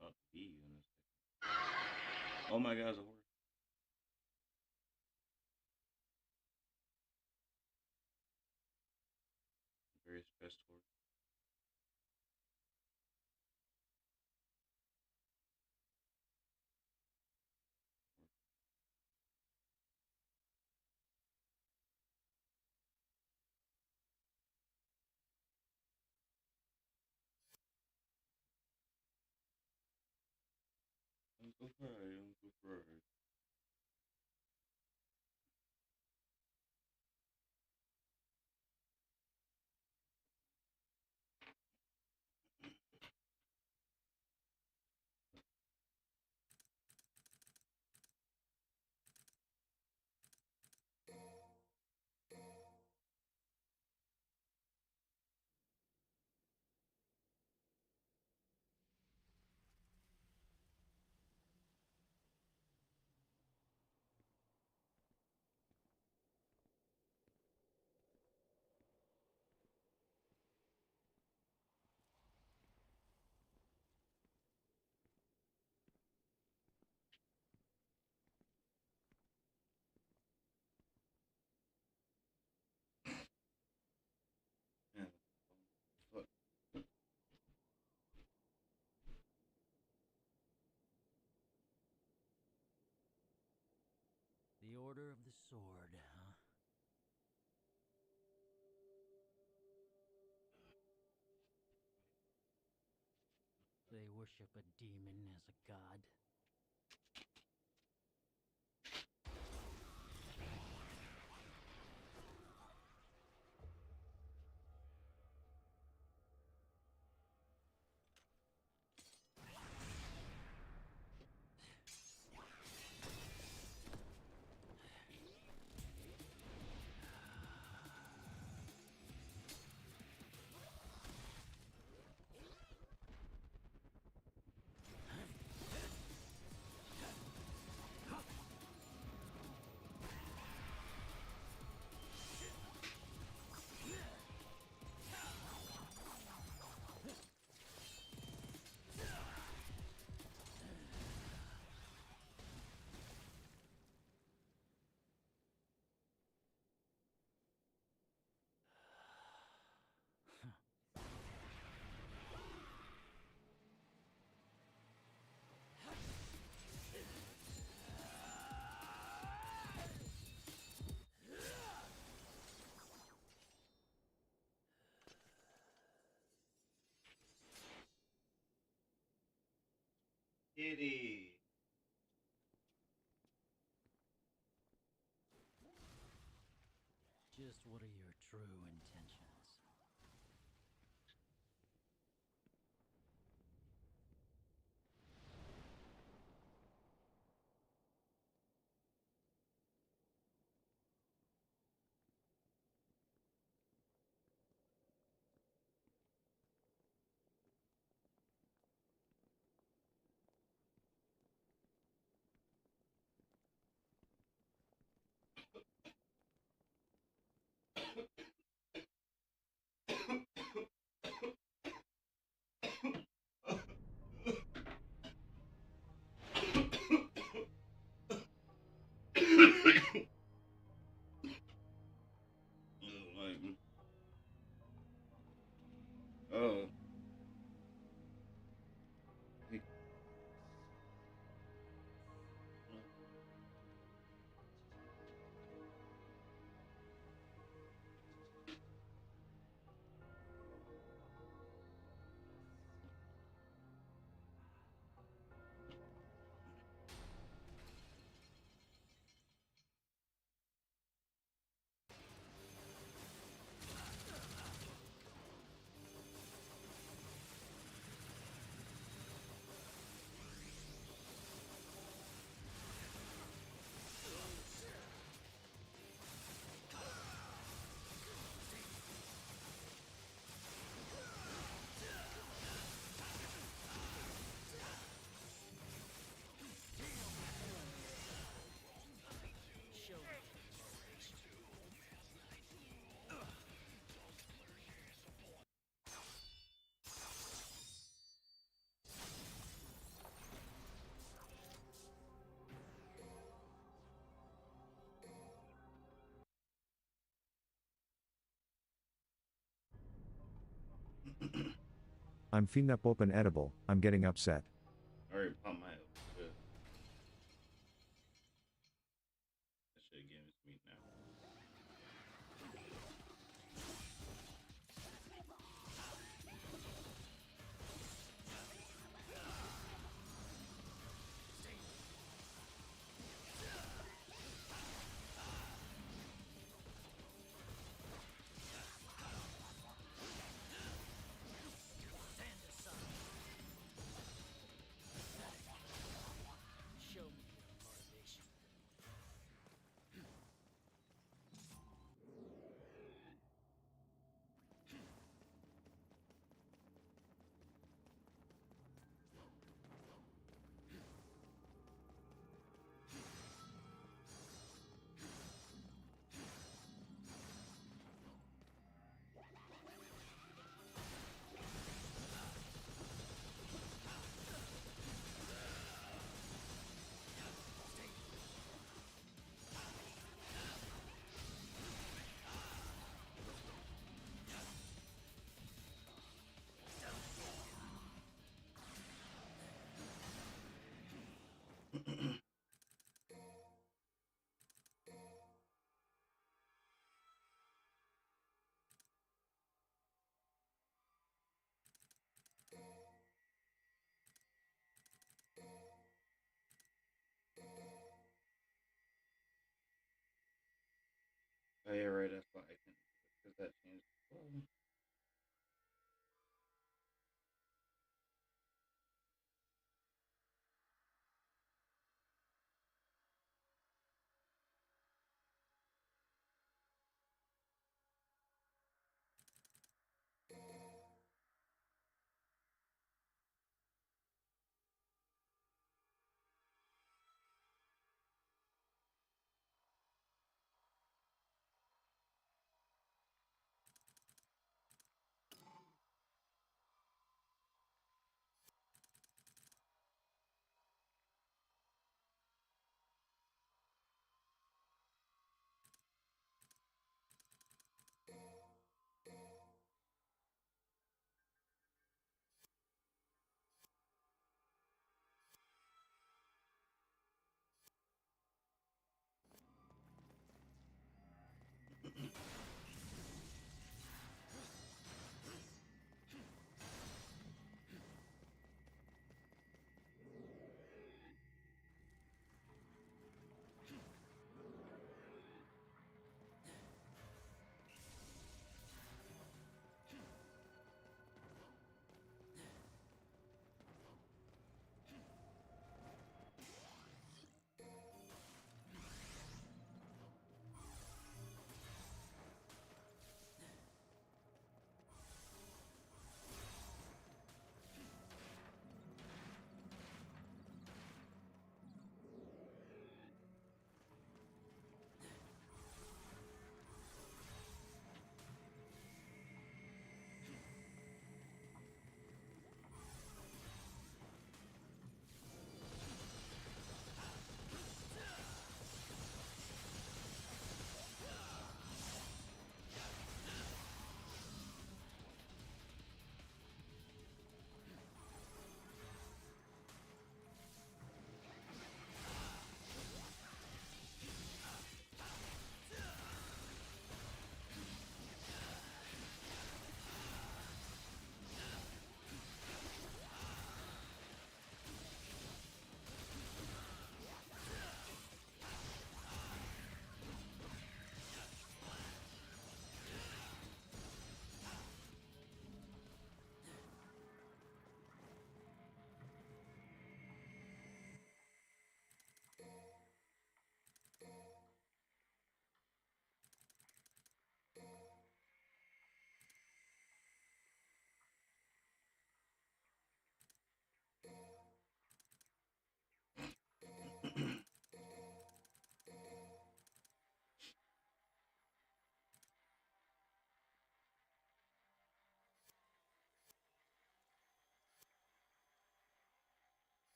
About to be in a second. Oh my God, it's a horse. Very best horse. Uncle Fry, Uncle Fry. Man, fuck. The Order of the Sword, huh? They worship a demon as a god. Kitty. Just what are your true intentions? Like, oh, he, I'm finna pop an edible, I'm getting upset. I already popped my edible. Good. That shit gave me sweet now. Stand aside. Show me your motivation. Oh yeah, right. That's why I can. Because that changed. Well,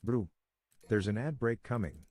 Brew. There's an ad break coming.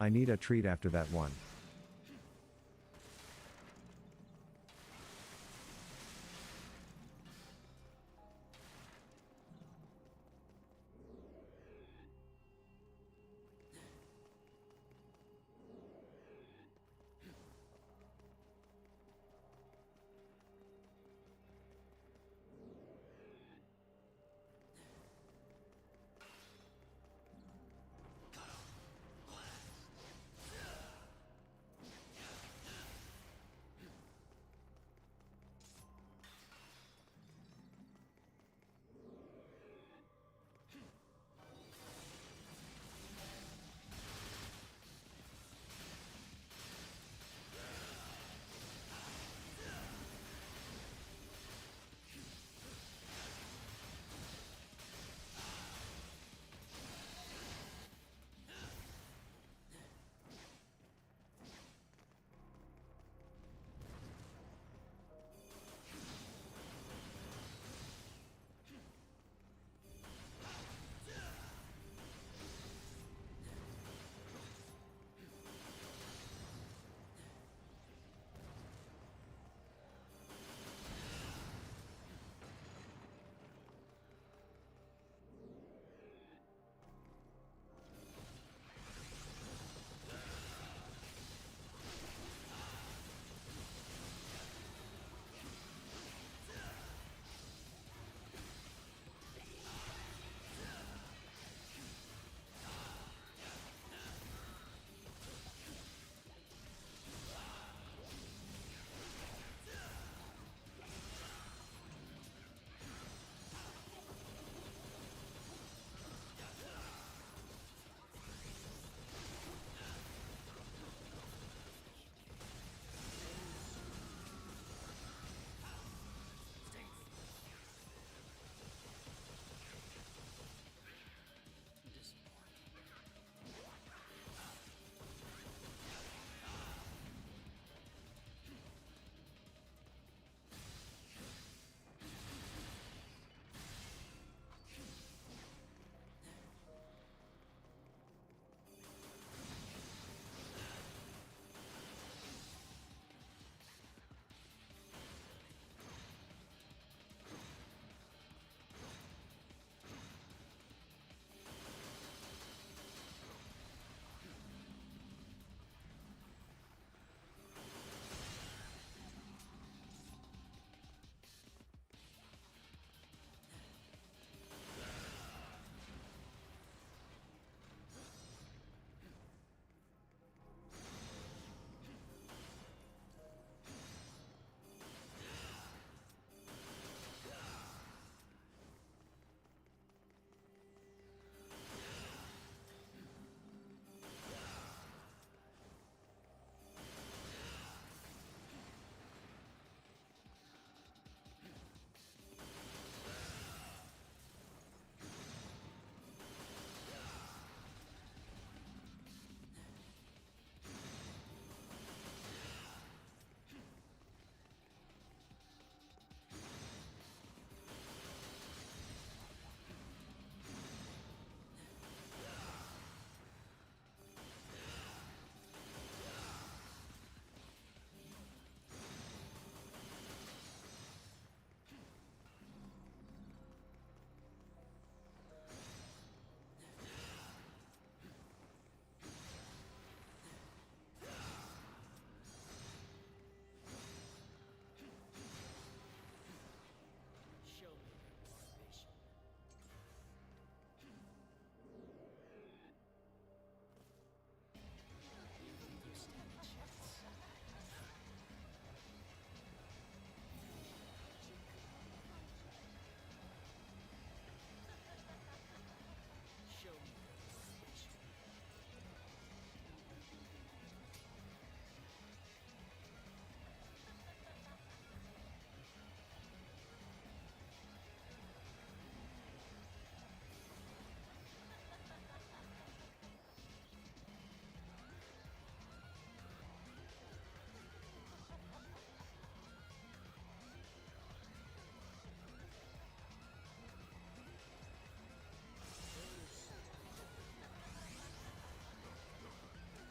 I need a treat after that one.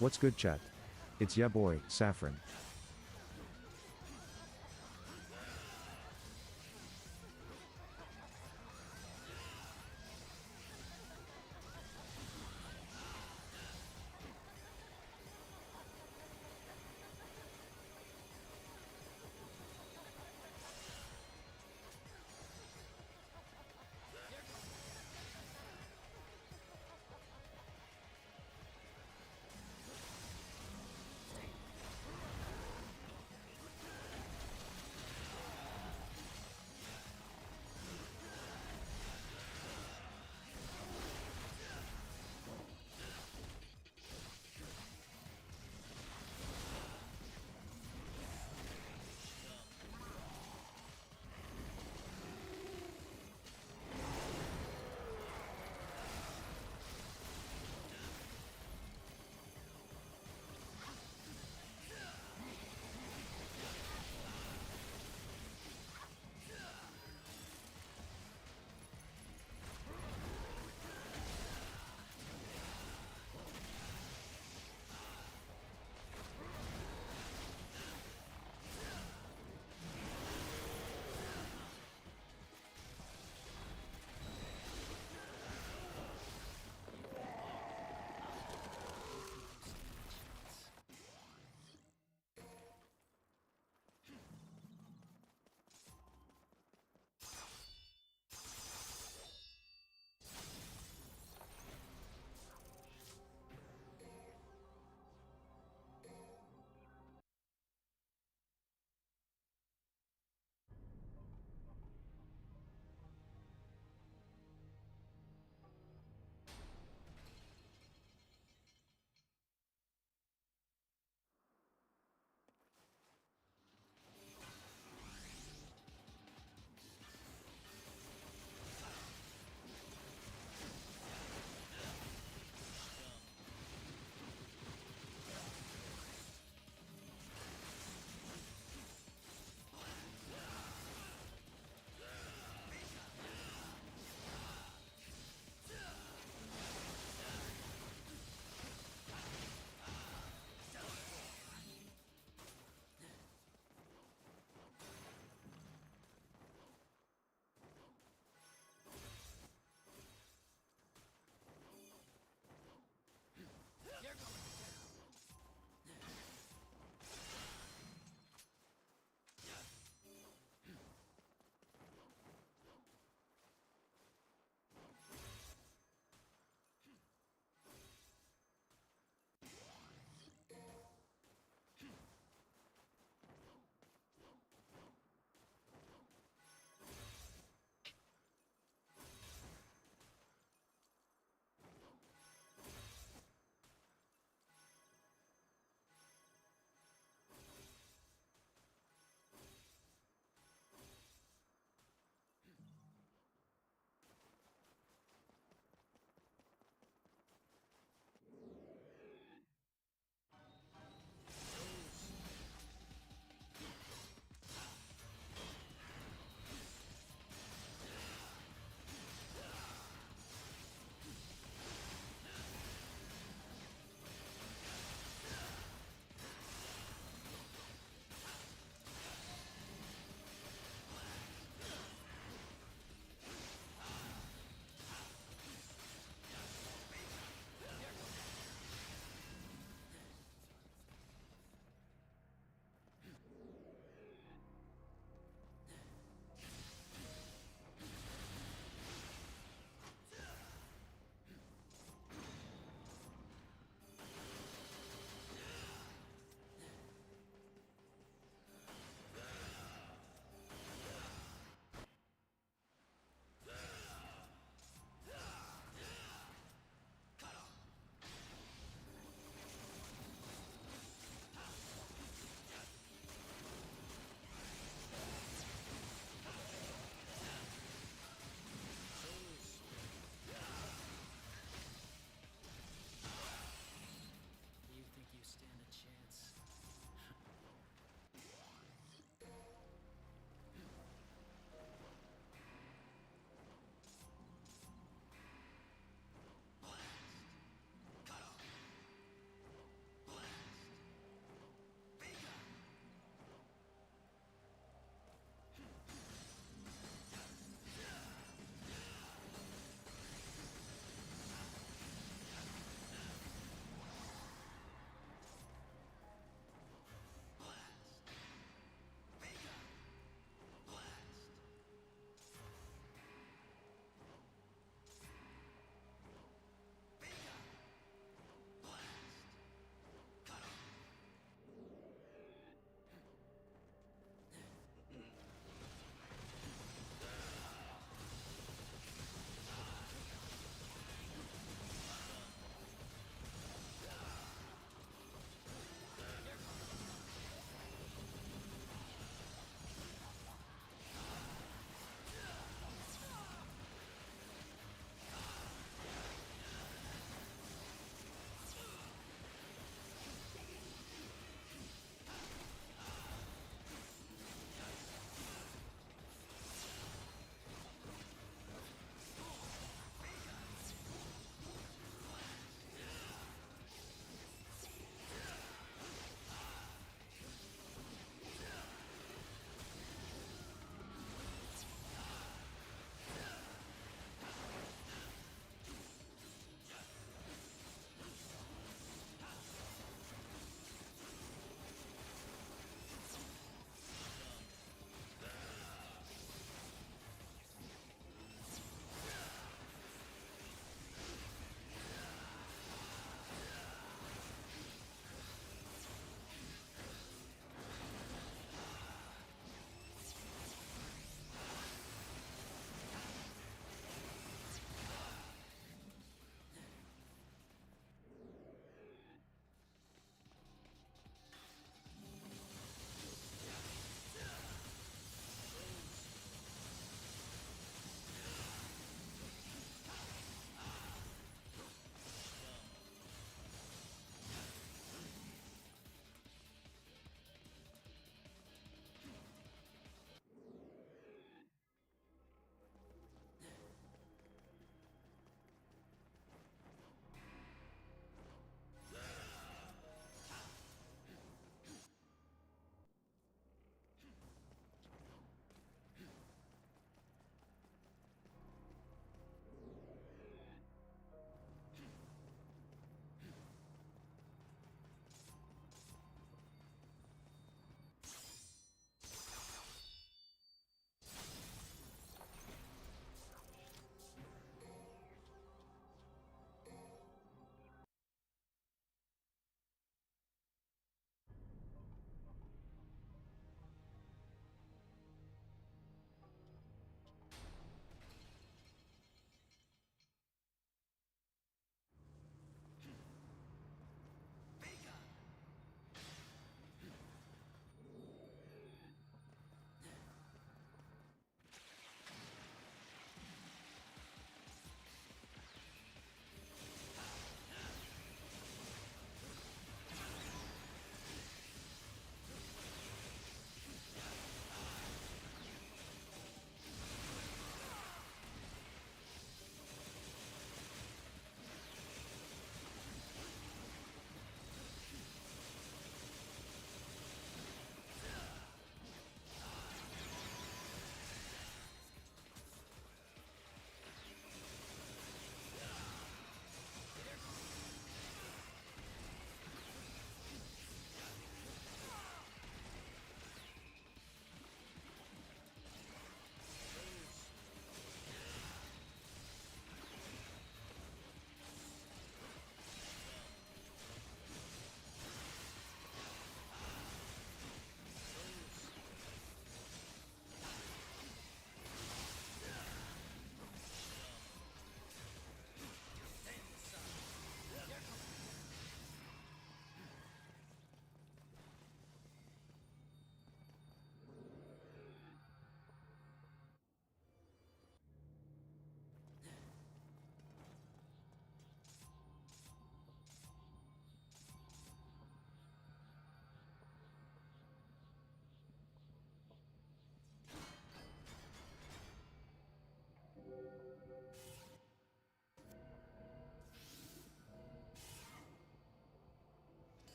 What's good, chat? It's ya boy, Saffron.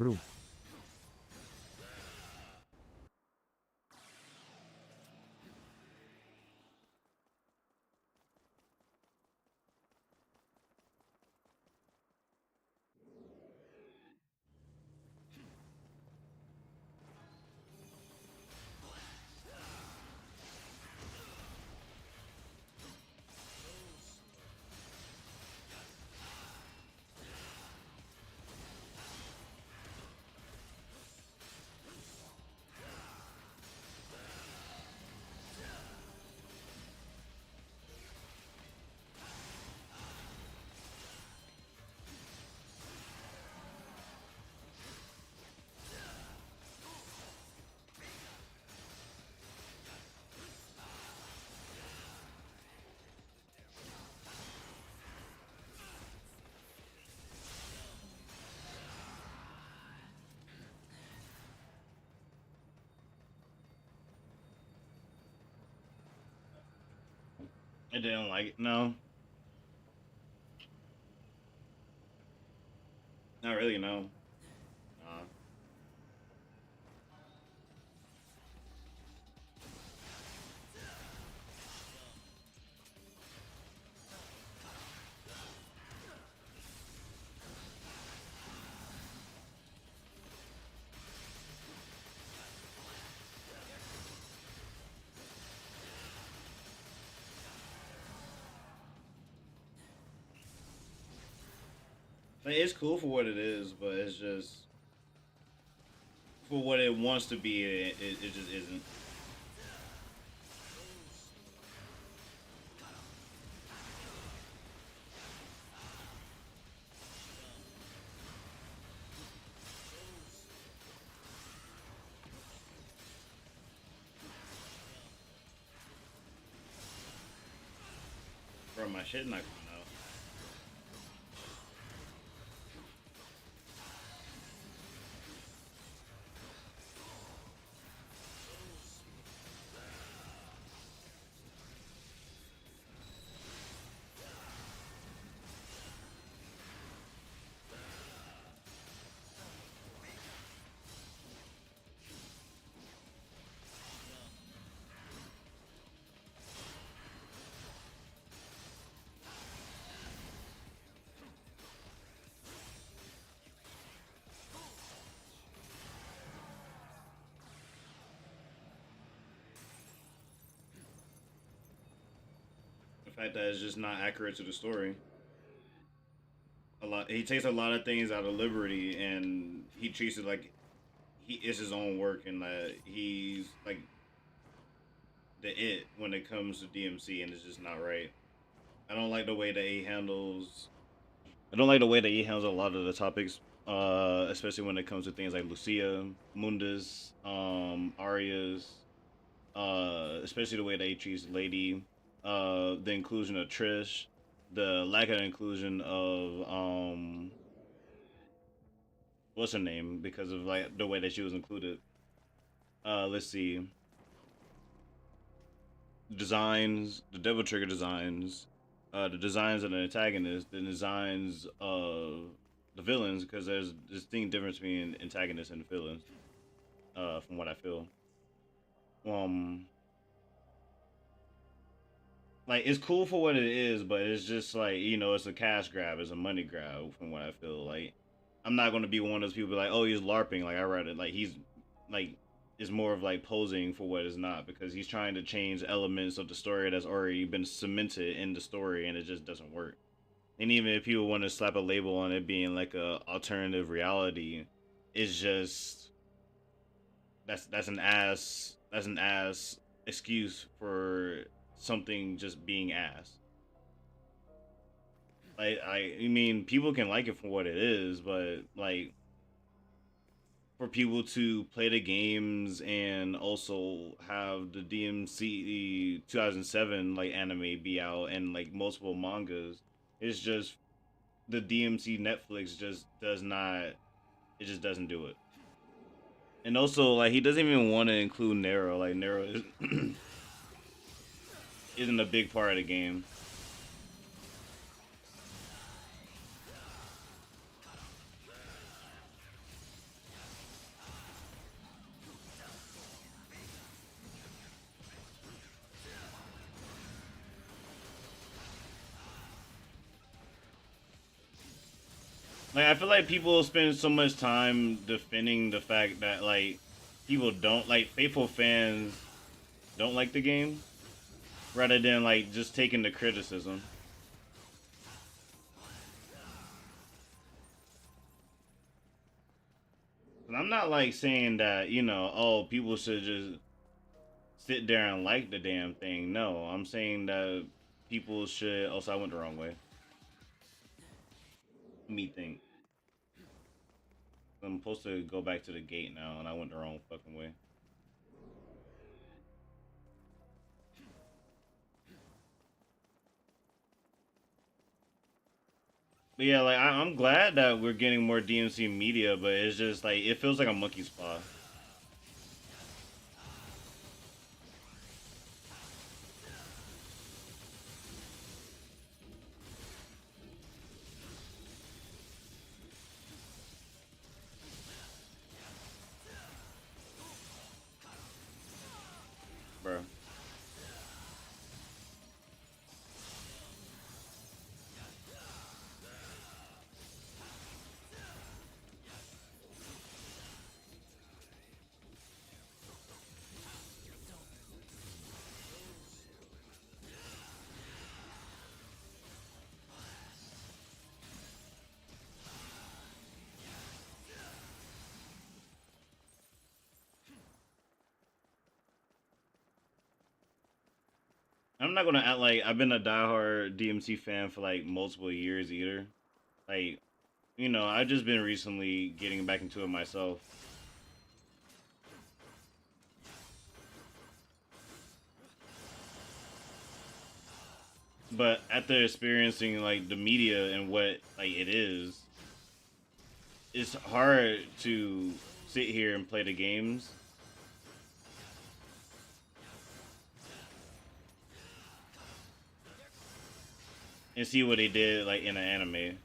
Bro. I didn't like it. No, not really. No. Uh, like, it's cool for what it is, but it's just for what it wants to be. It just isn't. Bro, my shit not coming out. The fact that it's just not accurate to the story. A lot. He takes a lot of things out of Liberty, and he treats it like he is his own work, and that he's like the it when it comes to DMC, and it's just not right. I don't like the way that he handles. I don't like the way that he handles a lot of the topics, especially when it comes to things like Lucia, Mundus, Arias, especially the way that he treats Lady, the inclusion of Trish, the lack of inclusion of what's her name because of like the way that she was included. Let's see, designs, the Devil Trigger designs, the designs of the antagonists, the designs of the villains, because there's a distinct difference between antagonists and villains, from what I feel. Um, like it's cool for what it is, but it's just like it's a cash grab, it's a money grab. From what I feel, like I'm not gonna be one of those people like, oh, he's larping. Like I read it, like he's like is more of like posing for what is not because he's trying to change elements of the story that's already been cemented in the story, and it just doesn't work. And even if people want to slap a label on it being like a alternative reality, it's just that's an ass excuse for something just being ass. I mean, people can like it for what it is, but like for people to play the games and also have the DMC 2007 like anime be out and like multiple mangas, it's just the DMC Netflix just does not. It just doesn't do it. And also, like, he doesn't even want to include Nero. Like, Nero isn't a big part of the game. Like I feel like people spend so much time defending the fact that like people don't like faithful fans don't like the game rather than like just taking the criticism. And I'm not like saying that, you know, oh, people should just sit there and like the damn thing. No, I'm saying that people should. Also, I went the wrong way. Let me think. I'm supposed to go back to the gate now, and I went the wrong fucking way. But yeah, like I'm glad that we're getting more DMC media, but it's just like it feels like a monkey's paw. Bro. I'm not gonna act like I've been a diehard DMC fan for like multiple years either. Like, you know, I've just been recently getting back into it myself. But after experiencing like the media and what like it is, it's hard to sit here and play the games and see what they did like in an anime.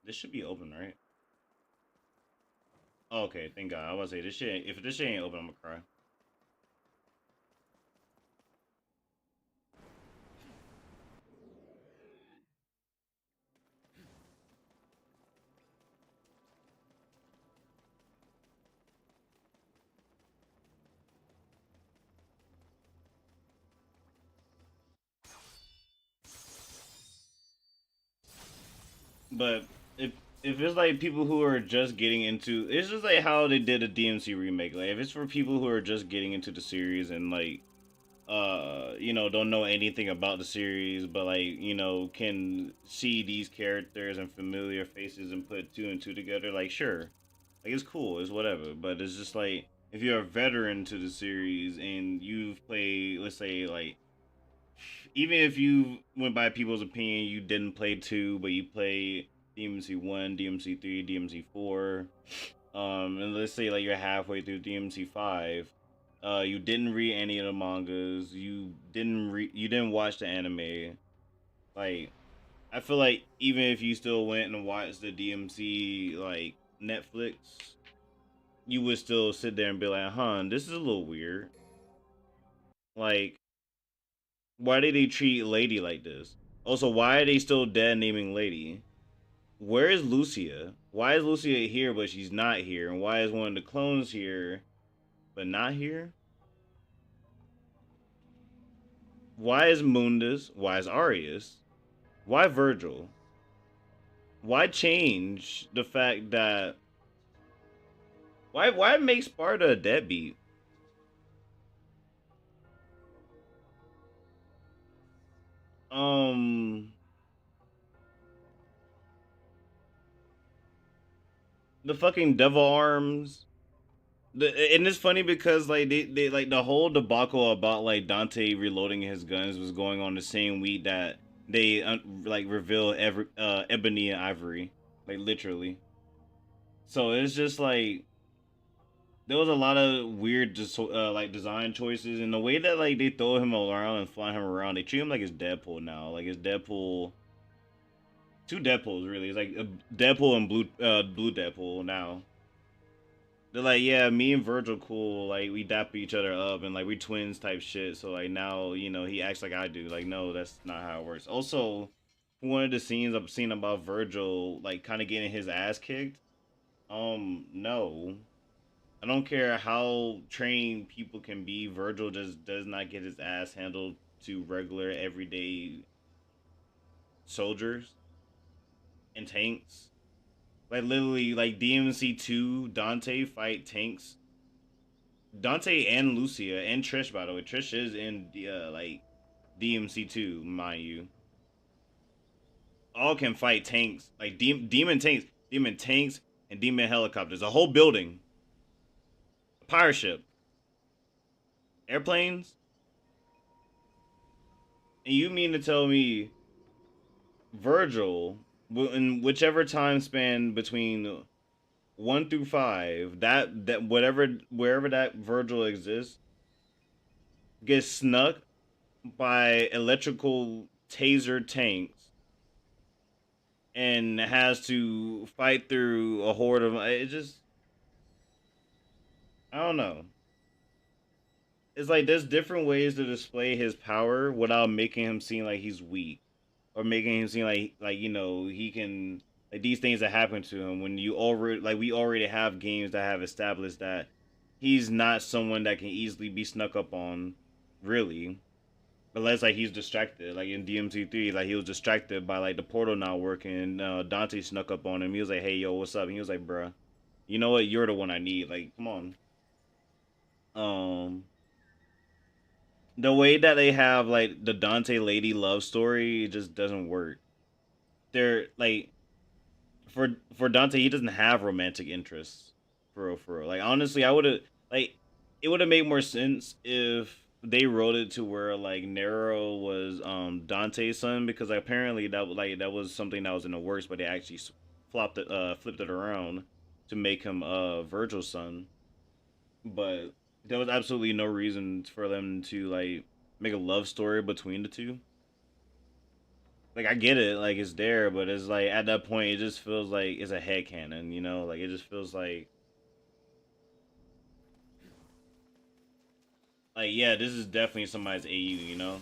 This should be open, right? Oh, okay, thank God. I was gonna say this shit. If this shit ain't open, I'm gonna cry. But if it's like people who are just getting into, it's just like how they did a DMC remake. Like if it's for people who are just getting into the series and like you know, don't know anything about the series, but like, you know, can see these characters and familiar faces and put two and two together, like sure. Like it's cool, it's whatever. But it's just like if you're a veteran to the series and you've played, let's say like even if you went by people's opinion, you didn't play two, but you played DMC one, DMC three, DMC four, and let's say like you're halfway through DMC five, you didn't read any of the mangas, you didn't watch the anime, like I feel like even if you still went and watched the DMC like Netflix, you would still sit there and be like, huh, this is a little weird. Like, why did they treat Lady like this? Also, why are they still dead naming Lady? Where is Lucia? Why is Lucia here but she's not here? And why is one of the clones here but not here? Why is Mundus? Why is Arius? Why Virgil? Why change the fact that why make Sparta a deadbeat? Um the fucking devil arms. And it's funny because like they like the whole debacle about like Dante reloading his guns was going on the same week that they like revealed Ebony and Ivory, like literally. So it's just like there was a lot of weird like design choices and the way that like they throw him around and fly him around. They treat him like it's Deadpool now, like it's Deadpool two Deadpools really. It's like Deadpool and Blue Deadpool now. They're like, yeah, me and Virgil cool. Like we dap each other up and like we twins type shit. So like now he acts like I do. Like no, that's not how it works. Also, one of the scenes I've seen about Virgil like kind of getting his ass kicked. No, I don't care how trained people can be. Virgil just does not get his ass handled to regular everyday soldiers and tanks. Like literally, like DMC 2, Dante fight tanks. Dante and Lucia and Trish, by the way. Trish is in the like DMC 2, mind you. All can fight tanks, like demon tanks, and demon helicopters. A whole building, a pirate ship, airplanes. And you mean to tell me Virgil, in whichever time span between 1 through 5, that whatever wherever that Virgil exists, gets snuck by electrical taser tanks and has to fight through a horde of it just I don't know. It's like there's different ways to display his power without making him seem like he's weak or making him seem like he can like these things that happen to him when you already like we already have games that have established that he's not someone that can easily be snuck up on, really. Unless like he's distracted, like in DMC3, like he was distracted by like the portal not working. Dante snuck up on him. He was like, "Hey, yo, what's up?" And he was like, "Bruh, you know what? You're the one I need. Like, come on." Um, the way that they have like the Dante lady love story, it just doesn't work. They're like for Dante, he doesn't have romantic interests for real, for real. Like honestly, I would have like it would have made more sense if they wrote it to where like Nero was Dante's son because apparently that was something that was in the works, but they actually flipped it around to make him Virgil's son. But there was absolutely no reason for them to like make a love story between the two. Like I get it, like it's there, but it's like at that point it just feels like it's a headcanon, Like it just feels like yeah, this is definitely somebody's AU.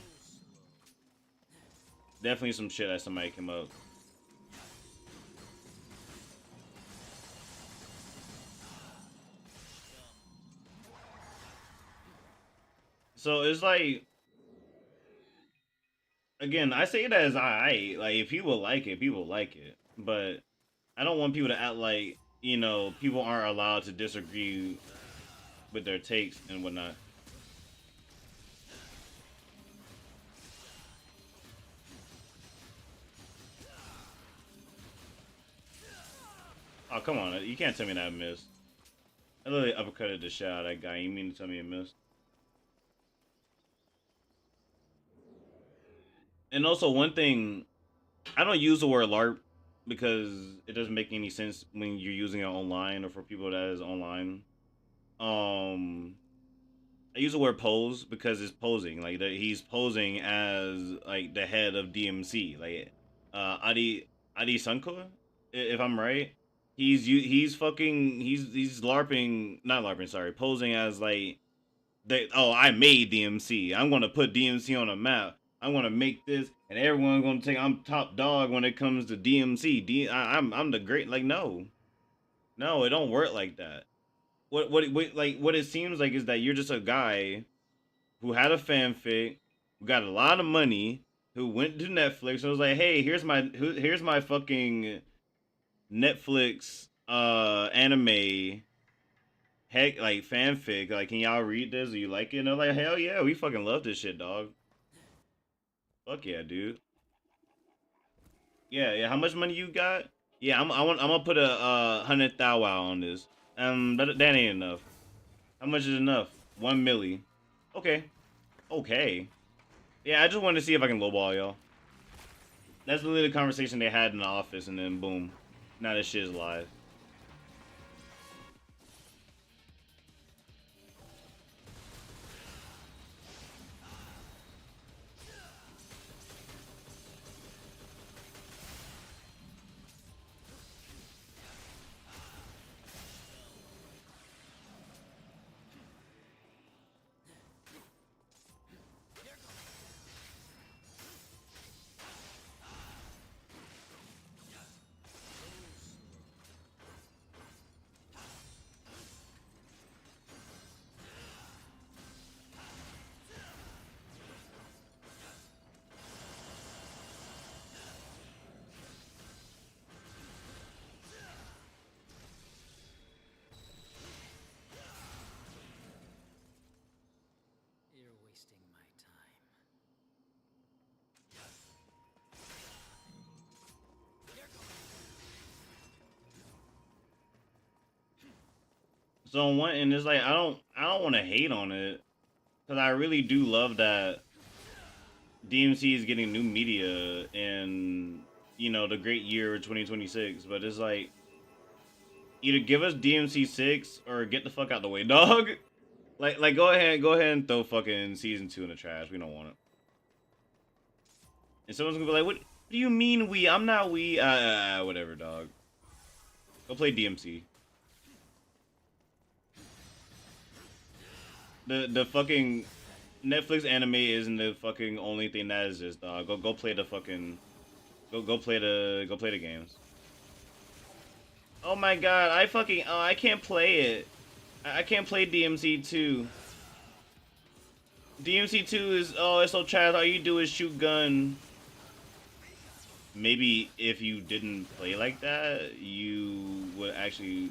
Definitely some shit that somebody came up. So it's like again, I say that as I like if people like it, people like it. But I don't want people to act like, people aren't allowed to disagree with their takes and whatnot. Oh, come on. You can't tell me that I missed. I literally uppercutted the shit out of that guy. You mean to tell me I missed? And also, one thing, I don't use the word LARP because it doesn't make any sense when you're using it online or for people that is online. Um, I use the word pose because it's posing. Like he's posing as like the head of DMC, like Adi Sunko, if I'm right. He's larping, not larping, sorry, posing as like I made DMC. I'm gonna put DMC on a map. I'm gonna make this, and everyone's gonna think I'm top dog when it comes to DMC. I'm the great. Like no, it don't work like that. What it seems like is that you're just a guy who had a fanfic, who got a lot of money, who went to Netflix and was like, "Hey, here's my fucking Netflix anime heck like fanfic. Like, can y'all read this? Do you like it?" And they're like, "Hell yeah, we fucking love this shit, dog. Fuck yeah, dude. Yeah, yeah. How much money you got? Yeah, I'm gonna put a 100 thou wow on this. That ain't enough. How much is enough? 1 milli. Okay, okay. Yeah, I just wanted to see if I can lowball y'all. That's literally the conversation they had in the office, and then boom, now this shit is live. So on one end, it's like I don't want to hate on it because I really do love that DMC is getting new media and the great year of 2026. But it's like either give us DMC 6 or get the fuck out the way, dog. Like go ahead and throw fucking season 2 in the trash. We don't want it. And someone's gonna be like, what do you mean we? I'm not we. Whatever, dog. Go play DMC. The fucking Netflix anime isn't the fucking only thing that exists, dog. Go play the fucking go play the games. Oh my god, I can't play it. I can't play DMC 2. DMC 2 is it's so trash. All you do is shoot gun. Maybe if you didn't play like that, you would actually.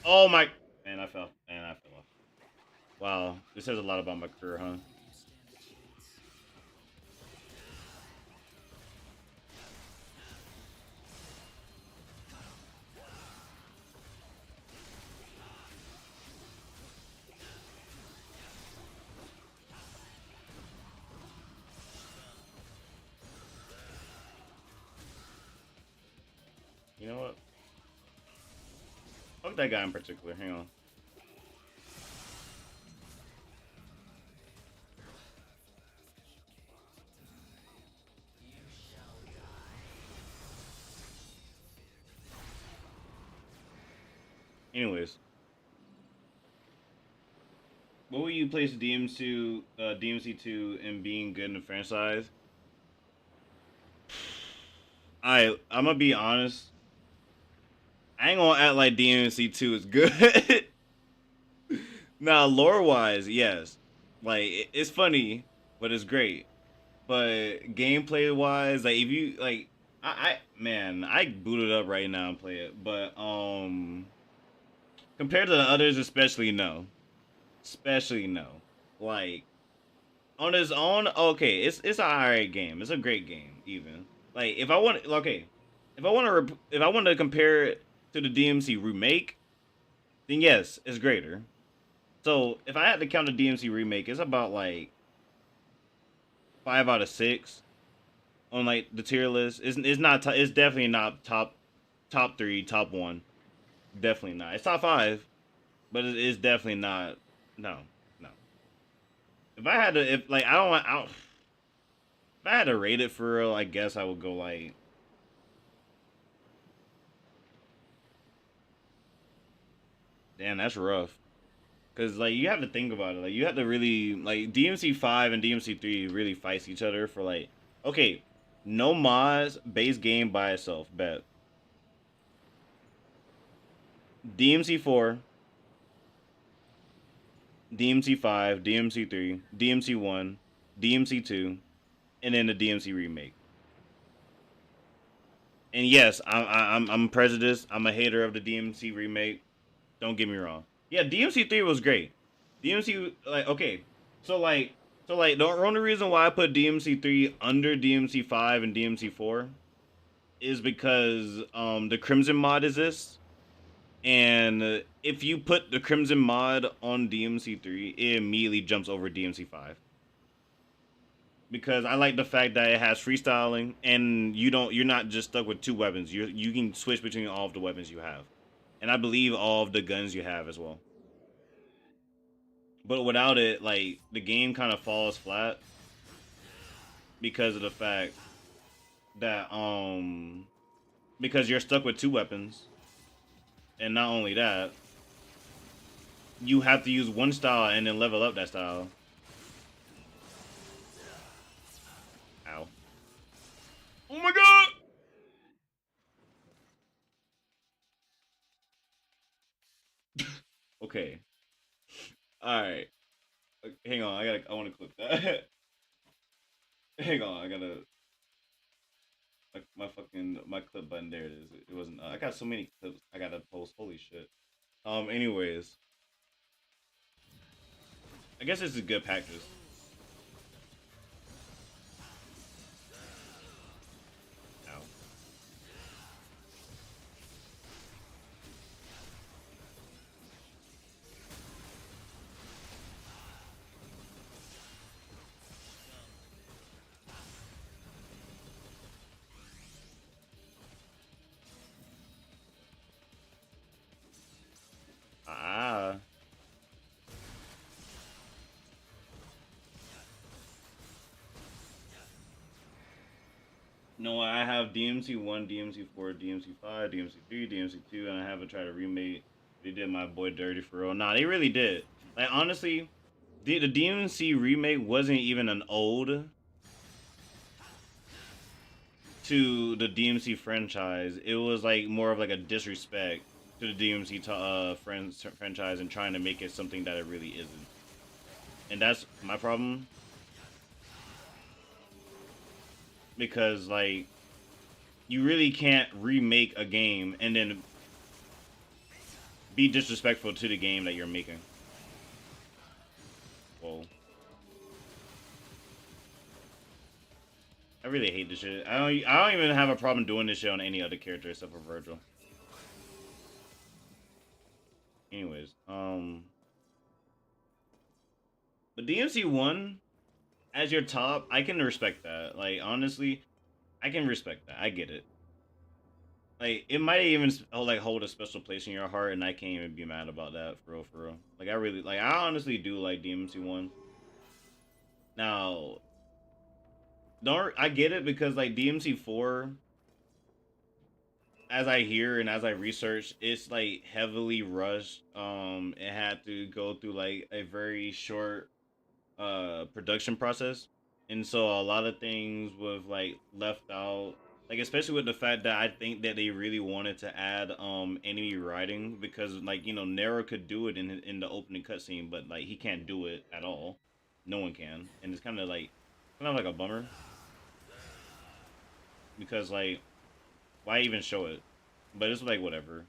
Oh my! Man, I fell. Man, I fell off. Wow, this says a lot about my career, huh? You know what? Fuck that guy in particular. Hang on. Anyways, what will you place DMC 2 in being good in the franchise? I'm gonna be honest. I ain't gonna act like DMC 2 is good. Now, lore wise, yes. Like it's funny, but it's great. But gameplay wise, like if you like, I boot it up right now and play it. But compared to the others, especially no. Like on its own, okay, it's an alright game. It's a great game, even. Like if I want to compare it to the DMC remake, then yes, it's greater. So if I had to count the DMC remake, it's about like 5 out of 6 on like the tier list. It's definitely not top 3, top 1. Definitely not. It's top 5, but it is definitely not. No, no. If I had to, if like if I had to rate it for real, I guess I would go like. Damn, that's rough. Cause like you have to think about it. Like you have to really like DMC 5 and DMC 3 really fights each other for like okay, no mods, base game by itself, bet. DMC 4, DMC 5, DMC 3, DMC 1, DMC 2, and then the DMC remake. And yes, I'm prejudiced. I'm a hater of the DMC remake. Don't get me wrong. Yeah, DMC 3 was great. DMC like okay, so like the only reason why I put DMC 3 under DMC 5 and DMC 4 is because the Crimson mod exists, and if you put the Crimson mod on DMC 3, it immediately jumps over DMC 5. Because I like the fact that it has freestyling and you're not just stuck with 2 weapons. You can switch between all of the weapons you have. And I believe all of the guns you have as well. But without it, like the game kind of falls flat because of the fact that because you're stuck with 2 weapons. And not only that, you have to use one style and then level up that style. Ow. Oh my god! Okay. Alright. Hang on, I wanna clip that. Hang on, I gotta my clip button, there it is. It wasn't I got so many clips I gotta post, holy shit. Anyways. I guess this is good practice. Ow. No, I have DMC 1, DMC 4, DMC 5, DMC 3, DMC 2, and I haven't tried to remake. They did my boy dirty for real. Nah, they really did. Like honestly, the DMC remake wasn't even an ode to the DMC franchise. It was like more of like a disrespect to the DMC franchise and trying to make it something that it really isn't. And that's my problem. Because like you really can't remake a game and then be disrespectful to the game that you're making. Whoa. I really hate this shit. I don't even have a problem doing this shit on any other character except for Virgil. Anyways, but DMC 1 as your top, I can respect that. Like honestly, I can respect that. I get it. Like it might even like hold a special place in your heart, and I can't even be mad about that for real, for real. Like I really like. I honestly do like DMC 1. Now, don't I get it because like DMC 4, as I hear and as I research, it's like heavily rushed. It had to go through like a very short production process, and so a lot of things was like left out, like especially with the fact that I think that they really wanted to add enemy riding, because like Nero could do it in the opening cutscene, but like he can't do it at all. No one can, and it's kind of like a bummer, because like why even show it? But it's like whatever.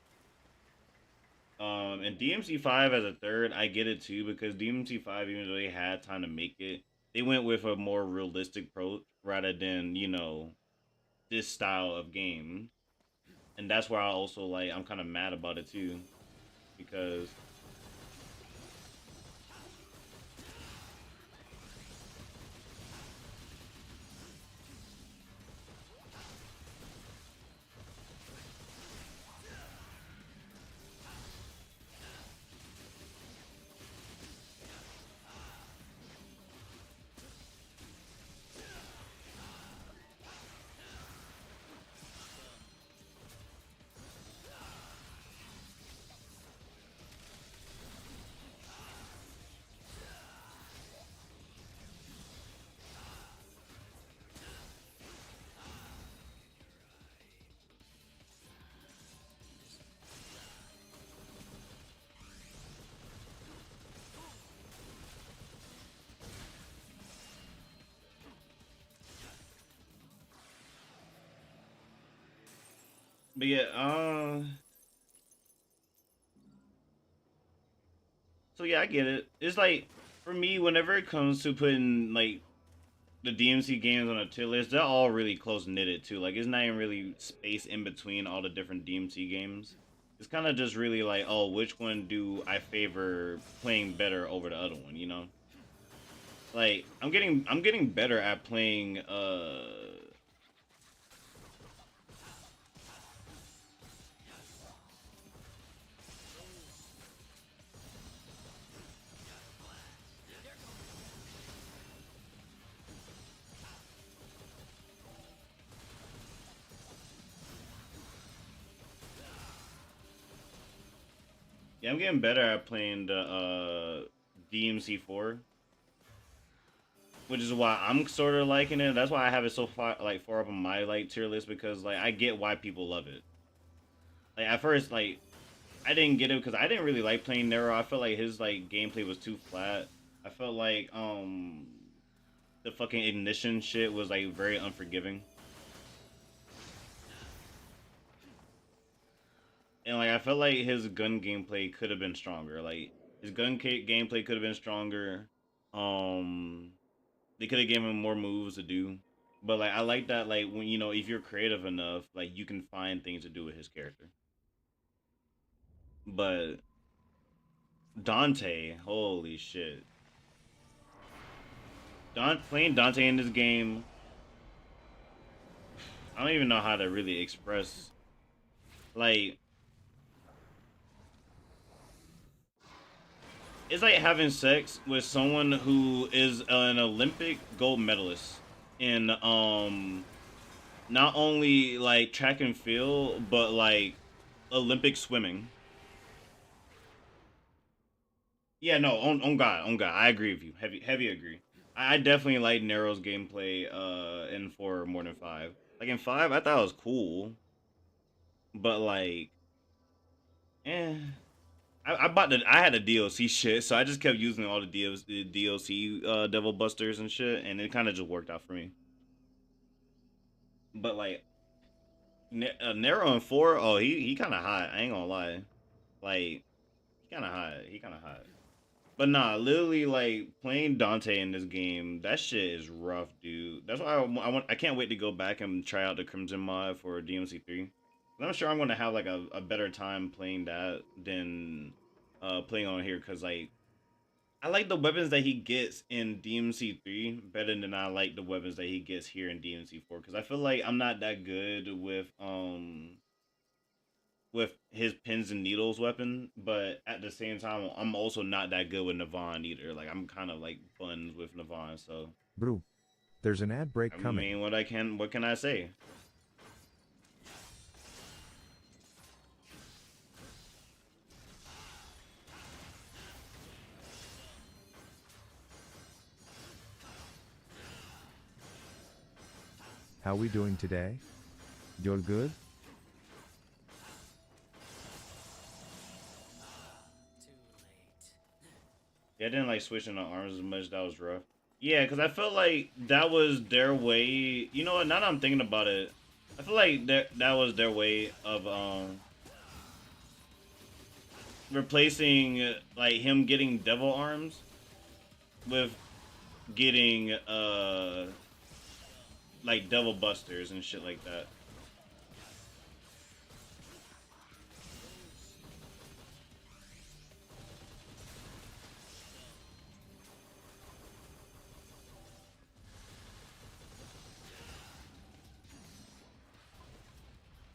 And DMC 5 as a third, I get it too, because DMC 5, even though they had time to make it, they went with a more realistic approach rather than, this style of game. And that's where I also like I'm kind of mad about it too, because but yeah, so yeah, I get it. It's like for me, whenever it comes to putting like the DMC games on a tier list, they're all really close knitted too. Like it's not even really space in between all the different DMC games. It's kind of just really like, oh, which one do I favor playing better over the other one? Like I'm getting better at playing yeah, I'm getting better at playing the DMC 4, which is why I'm sort of liking it. That's why I have it so far up on my like tier list, because like I get why people love it. Like at first, like I didn't get it because I didn't really like playing Nero. I felt like his like gameplay was too flat. I felt like the fucking ignition shit was like very unforgiving. And like I felt like his gun gameplay could have been stronger. Like his gameplay could have been stronger. They could have given him more moves to do. But like I like that, like when if you're creative enough, like you can find things to do with his character. But Dante, holy shit. Playing Dante in this game, I don't even know how to really express, like, it's like having sex with someone who is an Olympic gold medalist in not only like track and field, but like Olympic swimming. Yeah, no, on God, I agree with you. Heavy agree. I definitely like Nero's gameplay in 4 more than 5. Like in 5, I thought it was cool, but like, eh. I had a DLC shit, so I just kept using all the DLC Devil Busters and shit, and it kind of just worked out for me. But like Nero in 4, oh he kind of hot. I ain't gonna lie, like he kind of hot. He kind of hot. But nah, literally, like playing Dante in this game, that shit is rough, dude. That's why I can't wait to go back and try out the Crimson mod for DMC 3. I'm sure I'm gonna have like a better time playing that than playing on here, cause like I like the weapons that he gets in DMC 3 better than I like the weapons that he gets here in DMC 4, cause I feel like I'm not that good with his pins and needles weapon, but at the same time, I'm also not that good with Navon either. Like I'm kind of like buns with Navon, so Brew. There's an ad break I coming. mean, what can I say? How we doing today? You're good? Yeah, I didn't like switching the arms as much. That was rough. Yeah, because I felt like that was their way. You know what? Now that I'm thinking about it, I feel like that was their way of replacing like him getting devil arms with getting like devil busters and shit like that.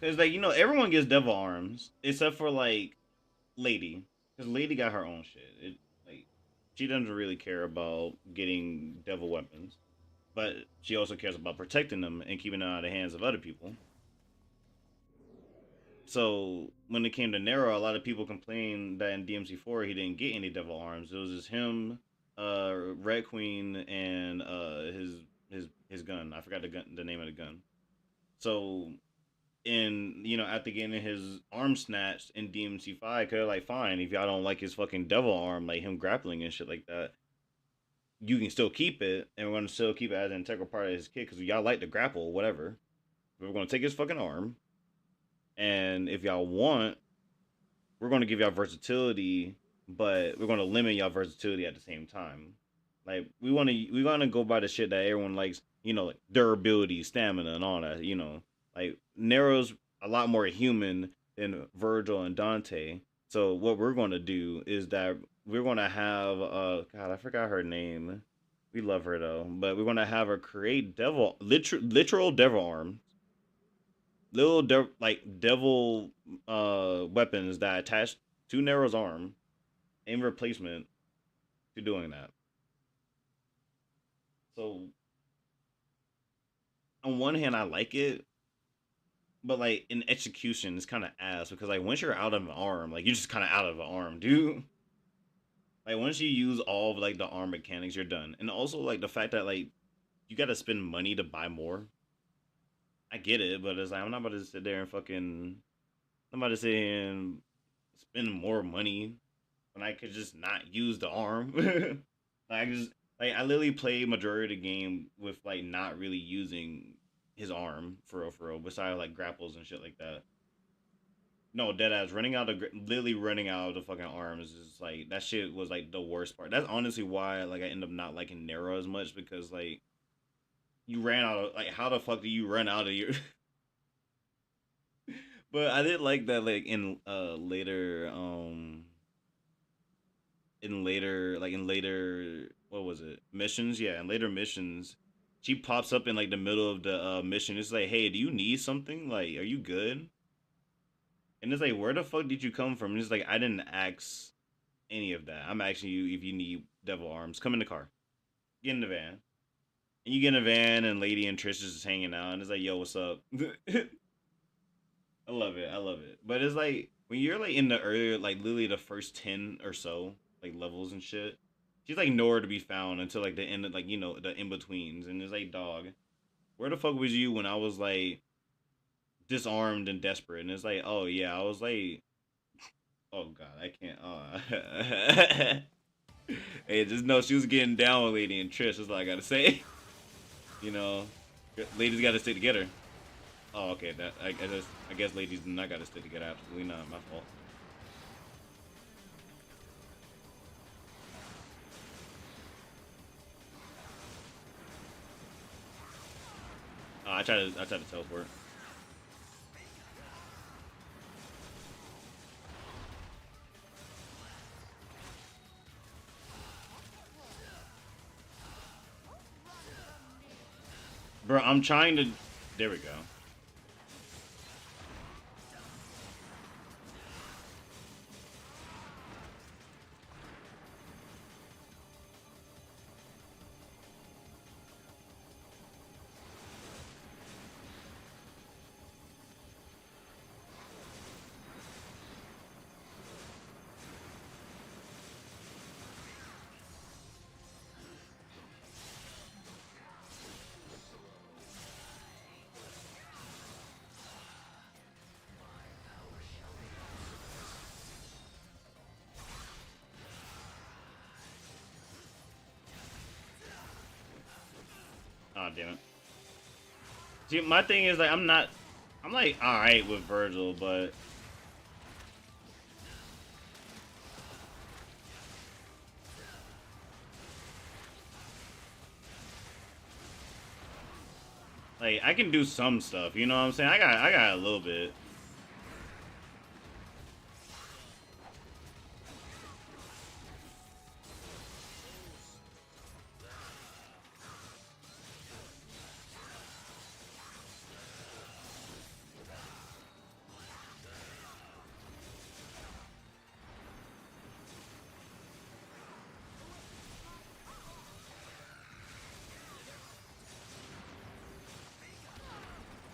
Cause like everyone gets devil arms except for like Lady, cause Lady got her own shit. It like she doesn't really care about getting devil weapons, but she also cares about protecting them and keeping them out of the hands of other people. So when it came to Nero, a lot of people complained that in DMC4 he didn't get any devil arms. It was just him, Red Queen, and his gun. I forgot the name of the gun. So in after getting his arm snatched in DMC5, cause like fine, if y'all don't like his fucking devil arm, like him grappling and shit like that, you can still keep it, and we're gonna still keep it as an integral part of his kit, cause y'all like to grapple, whatever. But we're gonna take his fucking arm, and if y'all want, we're gonna give y'all versatility, but we're gonna limit y'all versatility at the same time. Like we wanna go by the shit that everyone likes, like durability, stamina, and all that. Like Nero's a lot more human than Virgil and Dante. So what we're gonna do is that we're gonna have God, I forgot her name. We love her though, but we're gonna have her create literal devil arm, little like devil weapons that attach to Nero's arm in replacement to doing that. So on one hand, I like it, but like in execution, it's kind of ass because like once you're out of an arm, like you're just kind of out of an arm, dude. Like once you use all of like the arm mechanics, you're done. And also like the fact that like you got to spend money to buy more. I get it, but it's like I'm not about to sit there and fucking. I'm about to sit here and spend more money when I could just not use the arm. Like I literally played majority of the game with like not really using his arm for real, besides like grapples and shit like that. No, dead ass literally running out of the fucking arms is like that shit was like the worst part. That's honestly why like I end up not liking Nero as much because like you ran out of like how the fuck do you run out of your but I did like that like in later what was it missions, yeah, in later missions she pops up in like the middle of the mission. It's like, hey, do you need something, like are you good? And it's like, where the fuck did you come from? And it's like, I didn't ask any of that. I'm asking you if you need devil arms. Come in the car, get in the van. And you get in a van and Lady and Trish is just hanging out and it's like, yo, what's up? I love it. I love it. But it's like when you're like in the earlier, like literally the first 10 or so, like levels and shit, she's like nowhere to be found until like the end of like, the in betweens. And it's like, dog, where the fuck was you when I was like disarmed and desperate? And it's like, oh yeah, I was like, oh god, I can't. Hey, just know she was getting down with Lady and Trish. That's all I gotta say. You know, ladies gotta stick together. Oh, okay. That I guess ladies do not gotta stick together. Absolutely not. My fault. I tried to teleport. Bro, I'm trying to. There we go. Oh damn it. See, my thing is like I'm like all right with Virgil, but like I can do some stuff. You know what I'm saying? I got a little bit.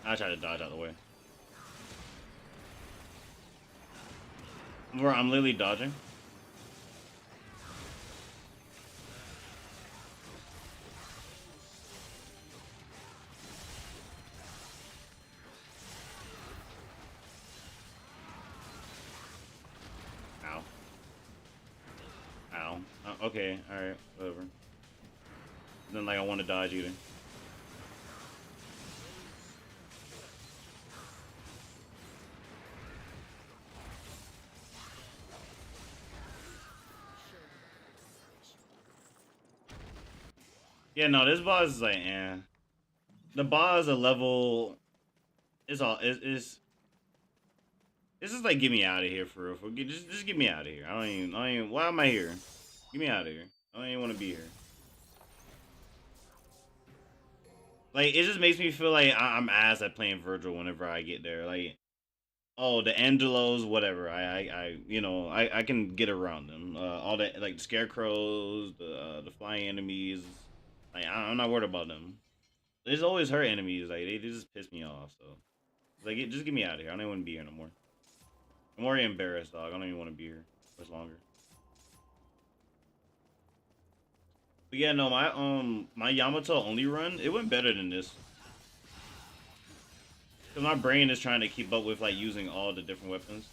I try to dodge out of the way. Where I'm literally dodging. Ow. Ow. Okay, alright, whatever. Then like I want to dodge either. Yeah, no, this boss is like, eh. The boss a level. It's all. It's just like get me out of here for real. Just get me out of here. I don't even. Why am I here? Get me out of here. I don't even want to be here. Like it just makes me feel like I'm ass at playing Virgil whenever I get there. Like, oh, the Angelos, whatever. I can get around them. All the like the scarecrows, the flying enemies. Like I'm not worried about them. There's always her enemies. Like they just piss me off. So like just get me out of here. I don't even want to be here no more. I'm already embarrassed, dog. I don't even want to be here much longer. But yeah, no, my Yamato only run, it went better than this. Cause my brain is trying to keep up with like using all the different weapons.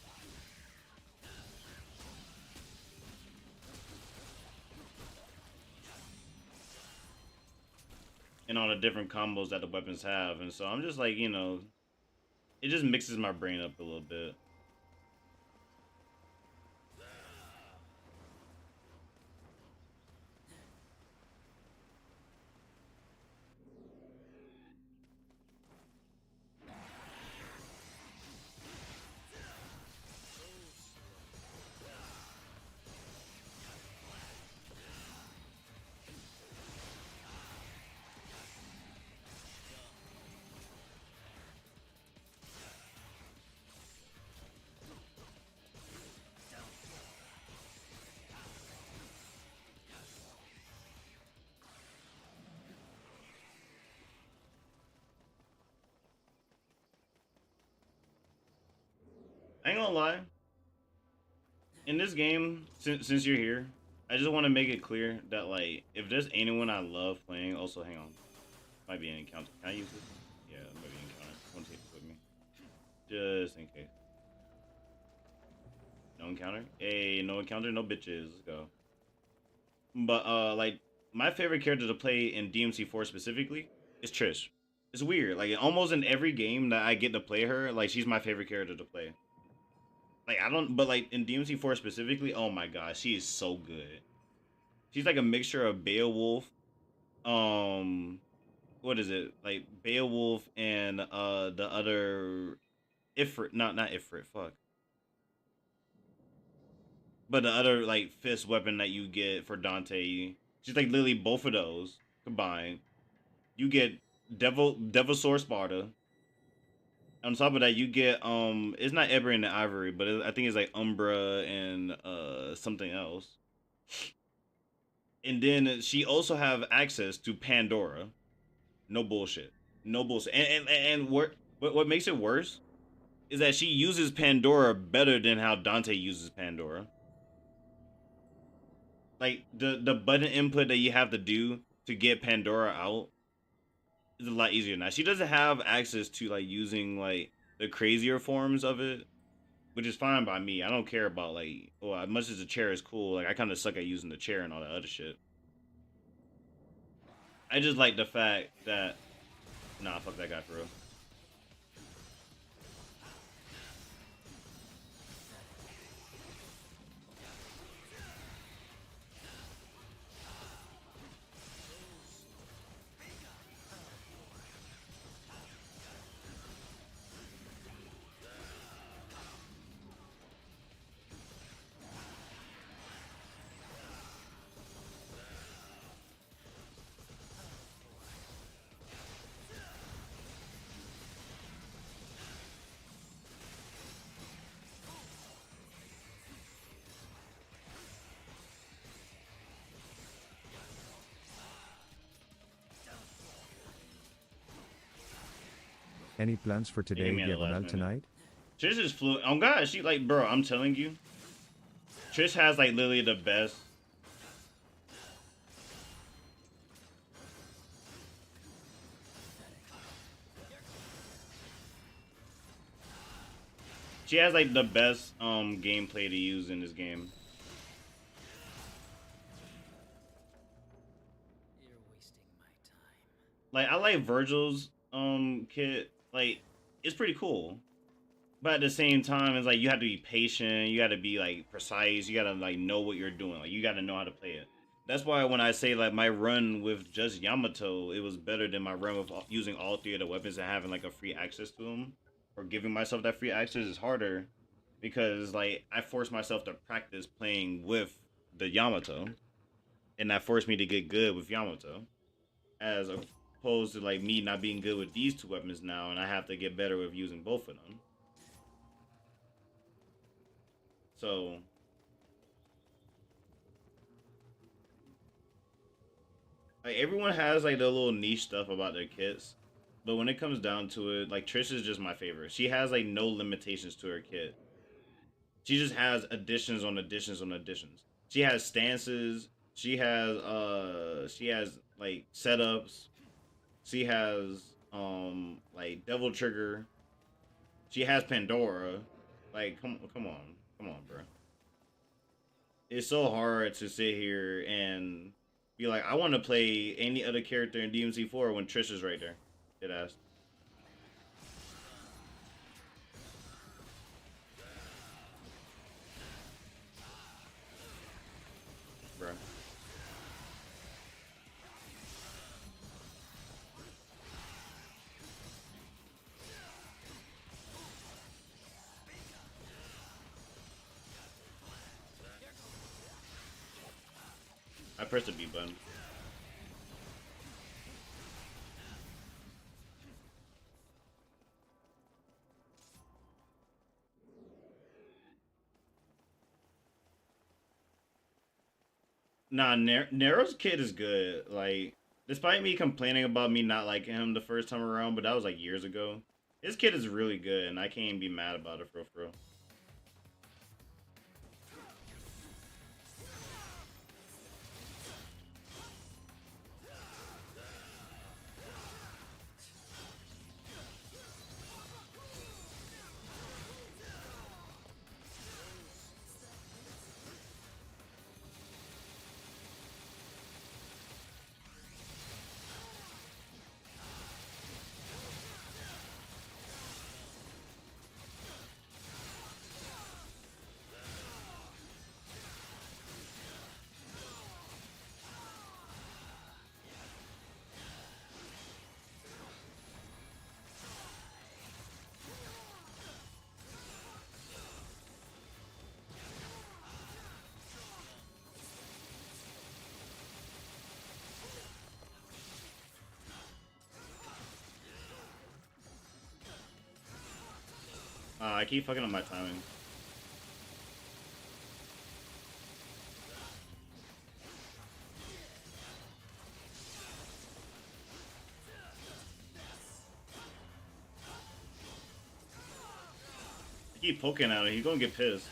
And all the different combos that the weapons have. And so I'm just like, it just mixes my brain up a little bit. gonna lie. In this game, since you're here, I just want to make it clear that like if there's anyone I love playing, also hang on, might be an encounter. Can I use this? Yeah, it might be an encounter. I want to take this with me, just in case. No encounter. Hey, no encounter, no bitches. Let's go. But like my favorite character to play in DMC4 specifically is Trish. It's weird. Like almost in every game that I get to play her, like she's my favorite character to play. Like I don't, but like in DMC4 specifically, oh my god, she is so good. She's like a mixture of Beowulf, um, what is it? Like Beowulf and the other Ifrit, not Ifrit, fuck. But the other like fist weapon that you get for Dante, she's like literally both of those combined. You get Devil Sword Sparta. On top of that, you get it's not Ebony and Ivory, but I think it's like Umbra and something else. And then she also have access to Pandora. No bullshit. No bullshit. And what makes it worse is that she uses Pandora better than how Dante uses Pandora. Like the button input that you have to do to get Pandora out is a lot easier now. She doesn't have access to like using like the crazier forms of it, which is fine by me. I don't care about like, well, as much as the chair is cool, like I kind of suck at using the chair and all that other shit. I just like the fact that, nah, fuck that guy for real. Any plans for today, me at the last Diagonal, minute. tonight? Trish is fluid. Oh god, she like, bro, I'm telling you, Trish has like literally the best. She has like the best gameplay to use in this game. You're wasting my time. Like I like Virgil's kit. Like it's pretty cool. But at the same time, it's like you have to be patient, you gotta be like precise, you gotta like know what you're doing. Like you gotta know how to play it. That's why when I say like my run with just Yamato, it was better than my run with using all three of the weapons and having like a free access to them. Or giving myself that free access is harder because like I forced myself to practice playing with the Yamato, and that forced me to get good with Yamato, as opposed to like me not being good with these two weapons now, and I have to get better with using both of them. So like everyone has like their little niche stuff about their kits. But when it comes down to it, like Trish is just my favorite. She has like no limitations to her kit. She just has additions on additions on additions. She has stances. She has like setups. She has like Devil Trigger. She has Pandora. Like come on, bro. It's so hard to sit here and be like, I want to play any other character in DMC4 when Trish is right there. It asked. Bruh. I pressed the B button. Nah, Nero's kid is good. Like, despite me complaining about me not liking him the first time around, but that was like years ago. His kid is really good, and I can't even be mad about it for real. I keep fucking up my timing. I keep poking at him. He's gonna get pissed.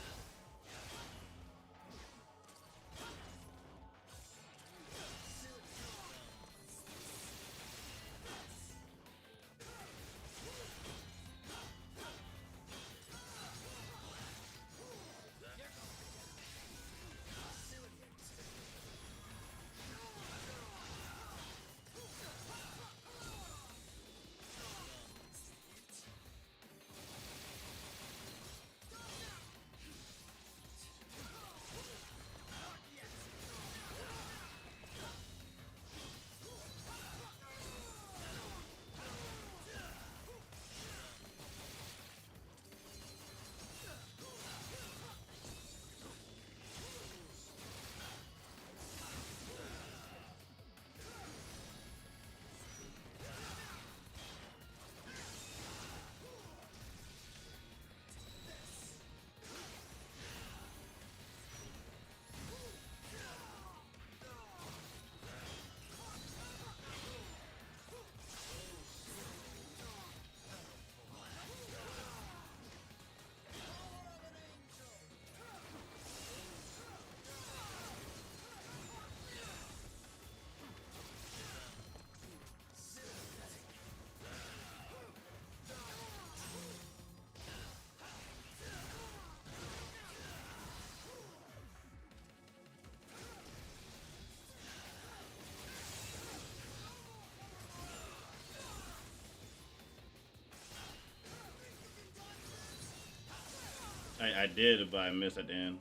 I did, but I missed at the end.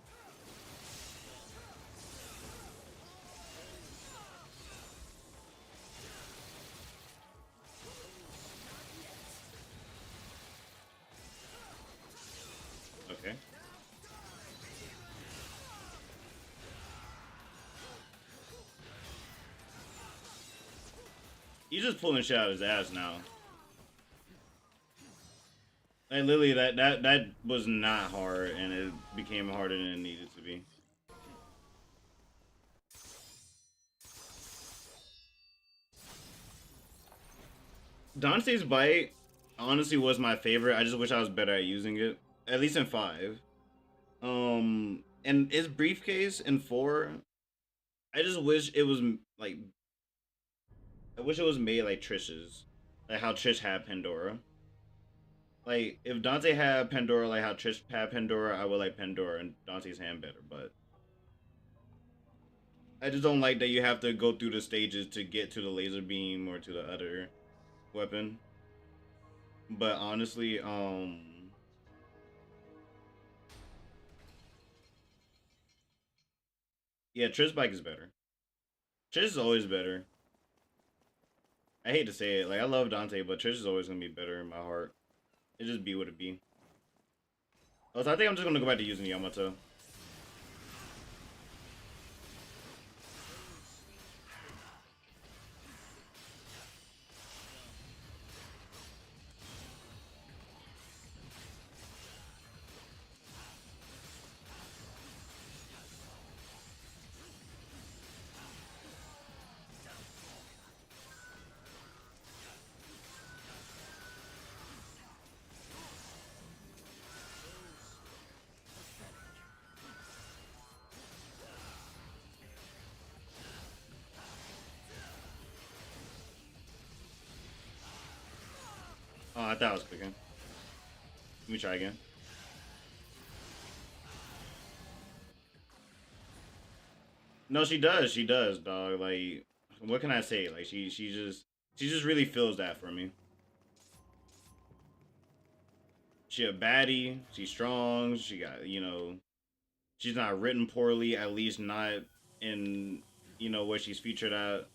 Okay. He's just pulling shit out of his ass now. Like literally, that was not hard, and it became harder than it needed to be. Dante's bite honestly was my favorite. I just wish I was better at using it. At least in 5. And his briefcase in 4, I just wish it was like I wish it was made like Trish's. Like how Trish had Pandora. Like if Dante had Pandora like how Trish had Pandora, I would like Pandora and Dante's hand better, but I just don't like that you have to go through the stages to get to the laser beam or to the other weapon. But honestly, yeah, Trish's bike is better. Trish is always better. I hate to say it, like I love Dante, but Trish is always gonna be better in my heart. It just be what it be. Oh, so I think I'm just gonna go back to using Yamato. Oh, I thought I was clicking. Let me try again. No, she does. She does, dog. Like, what can I say? Like, she just really feels that for me. She a baddie. She's strong. She got, she's not written poorly. At least not in, where she's featured at.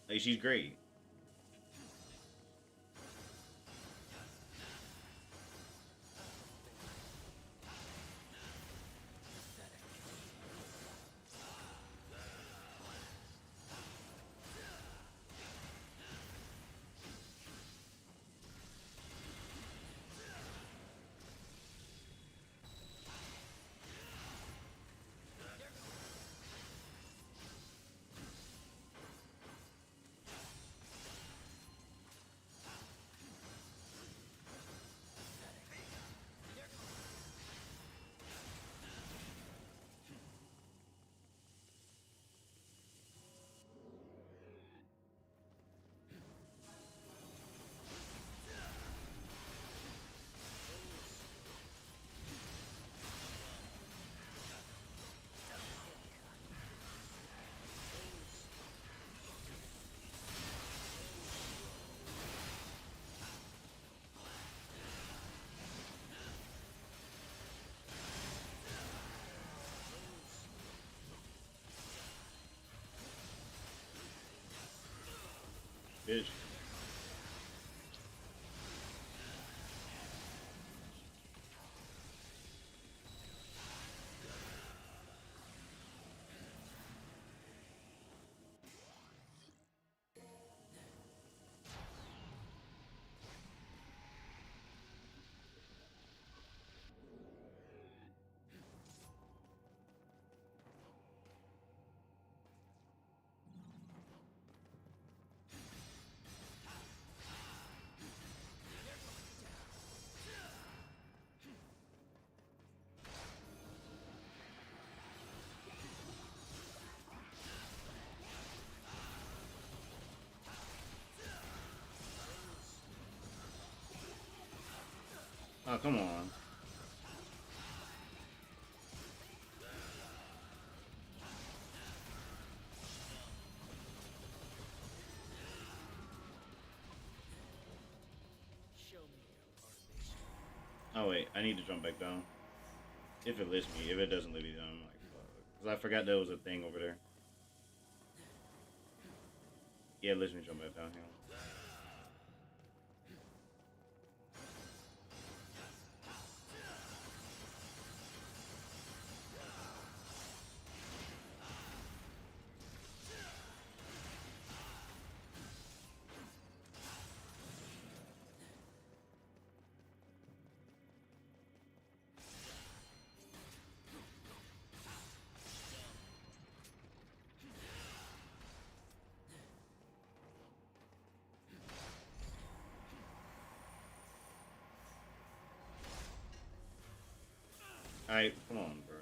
Like, she's great. bitch. Oh, come on. Oh wait, I need to jump back down. If it lets me. If it doesn't let me down, I'm like, fuck. Cause I forgot there was a thing over there. Yeah, it lets me jump back down here. Alright, come on, bro.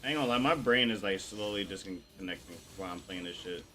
I ain't gonna lie, my brain is like slowly disconnecting while I'm playing this shit.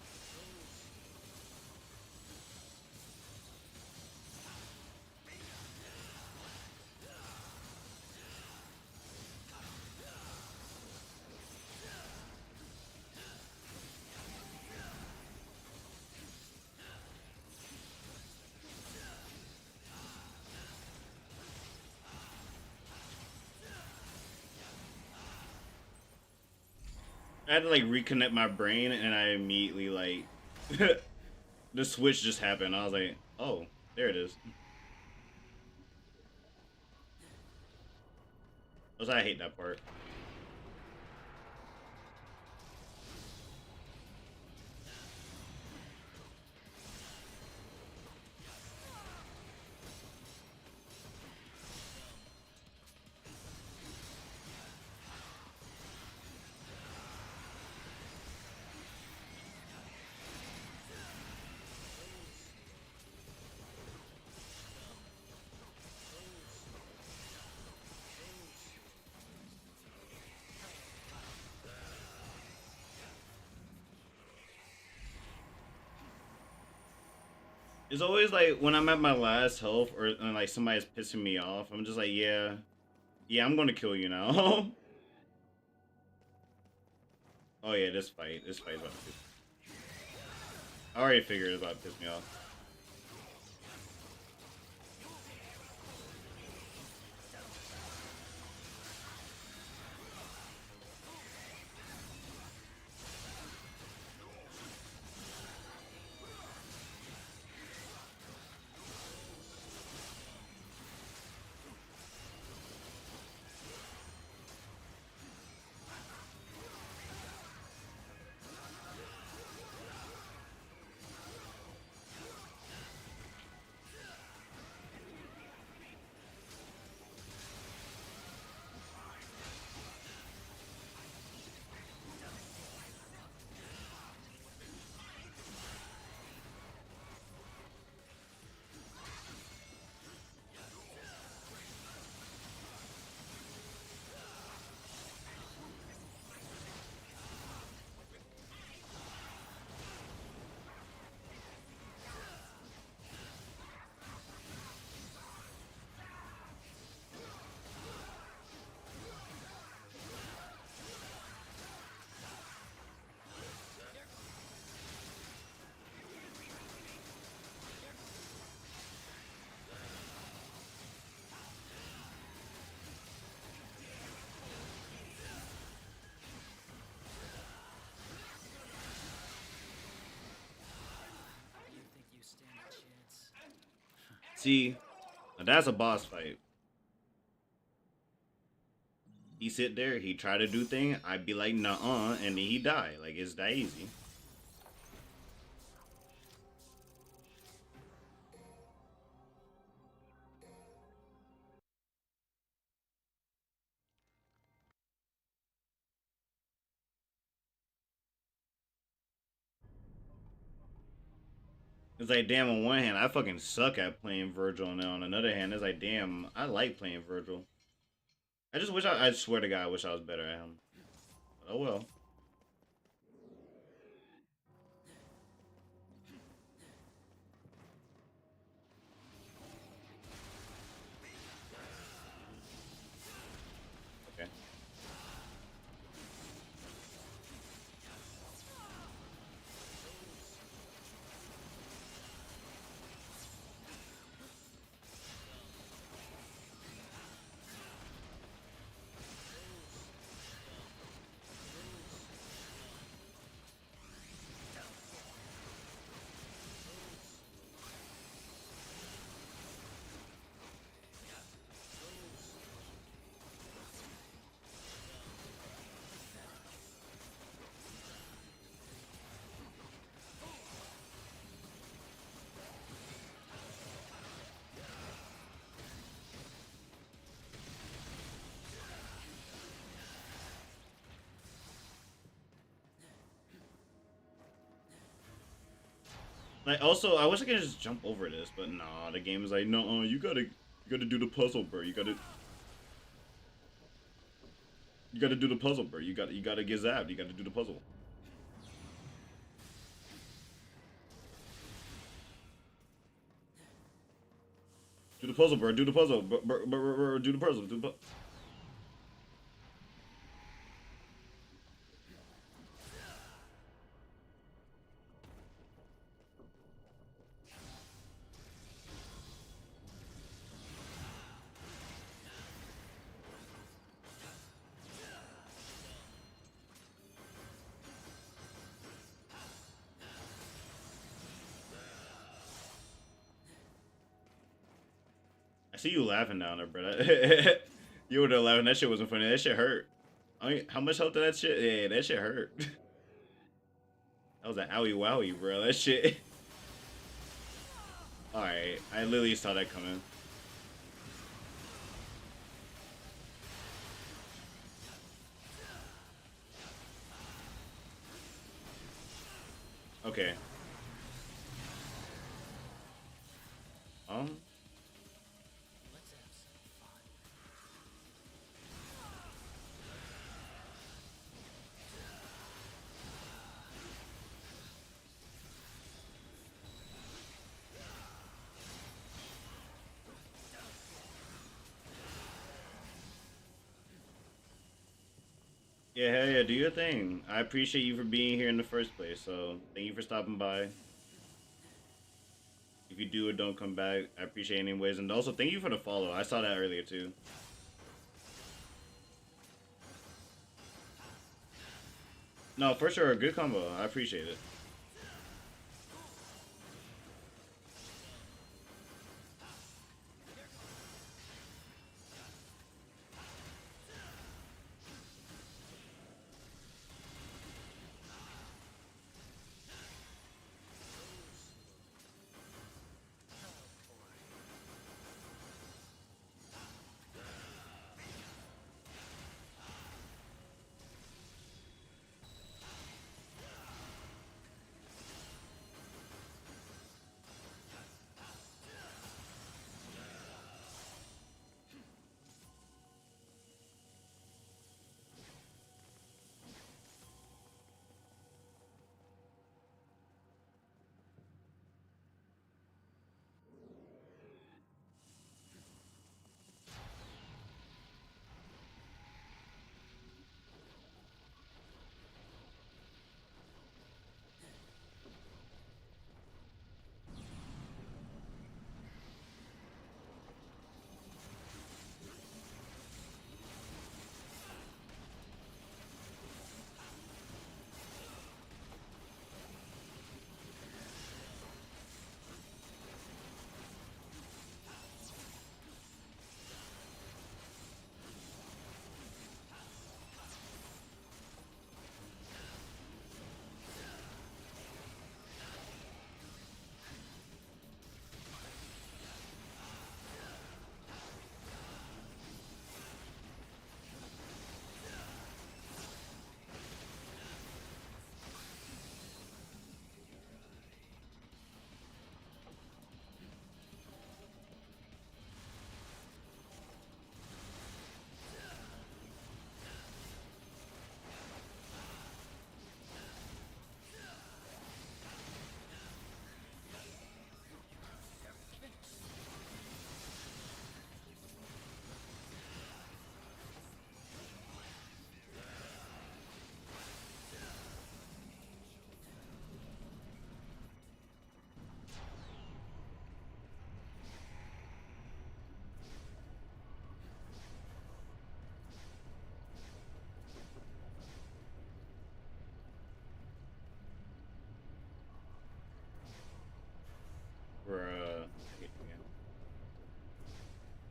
I had to like reconnect my brain, and I immediately like the switch just happened. I was like, oh, there it is. Cause I hate that part. It's always like when I'm at my last health or and, like somebody's pissing me off, I'm just like, yeah, I'm gonna kill you now. Oh yeah, this fight's about to piss. I already figured it's about to piss me off. See, now that's a boss fight. He sit there, he try to do thing, I'd be like, nuh-uh, and then he die. Like, it's that easy. It's like, damn, on one hand, I fucking suck at playing Virgil, and then on another hand, it's like, damn, I like playing Virgil. I just wish I swear to God, I wish I was better at him. But oh well. Okay. Like, also, I wish I could just jump over this, but nah, the game is like, no, you gotta do the puzzle, bro. You gotta do the puzzle, bro. You gotta get zapped. You gotta do the puzzle. Do the puzzle, bro. Do the puzzle. Do the puzzle. Do the puzzle. I see you laughing down there, bro. You were there laughing. That shit wasn't funny. That shit hurt. I mean, how much health did that shit? Yeah, that shit hurt. That was an owie wowie, bro. That shit. Alright, I literally saw that coming. Okay. Um. Yeah, hell yeah, do your thing. I appreciate you for being here in the first place, so thank you for stopping by. If you do or don't come back, I appreciate it anyways. And also, thank you for the follow. I saw that earlier, too. No, for sure, good combo. I appreciate it.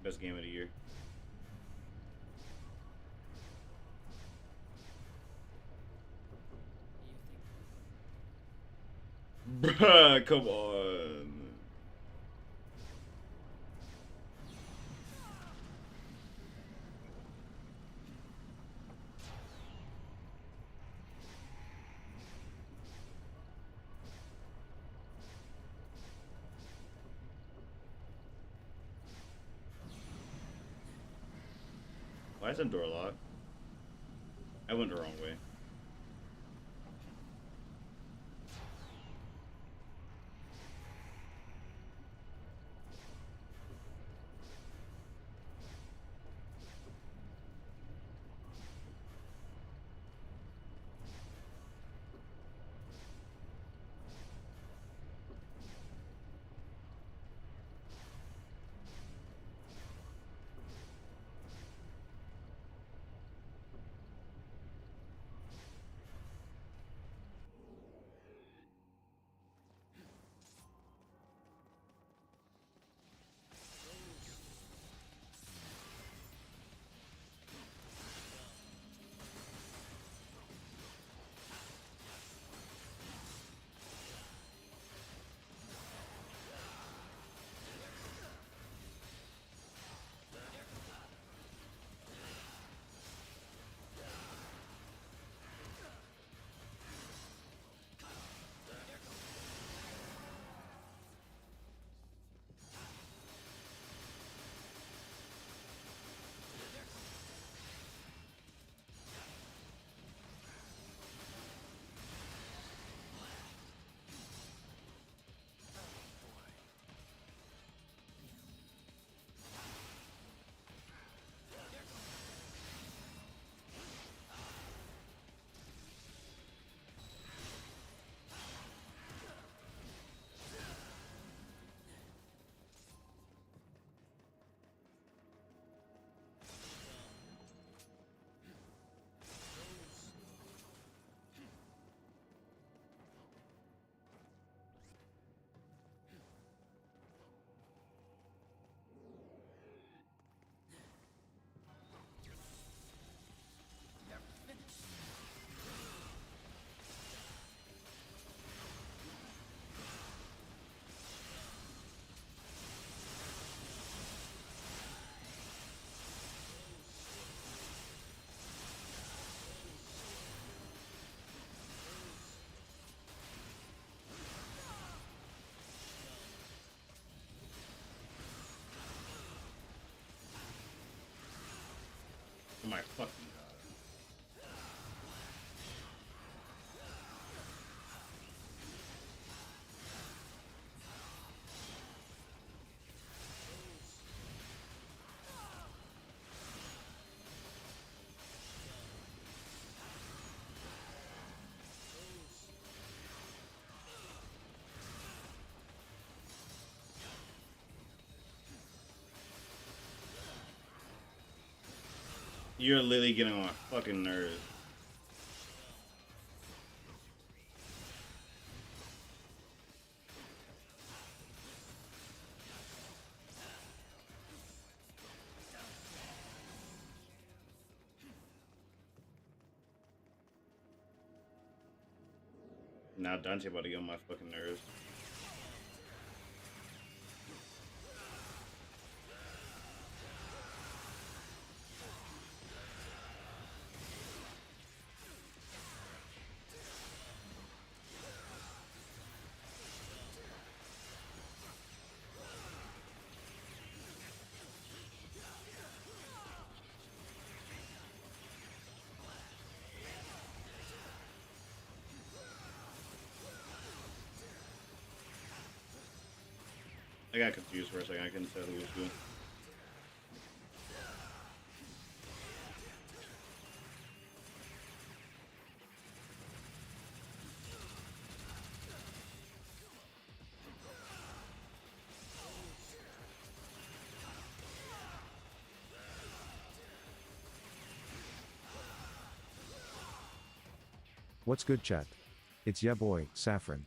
Best game of the year. Bruh, come on. Why isn't door locked? I went the wrong way. Oh my fucking god. You're literally getting on my fucking nerves. Now Dante about to get on my fucking nerves. I got confused for a second. I couldn't tell who was who. What's good, chat? It's ya boy, Saffron.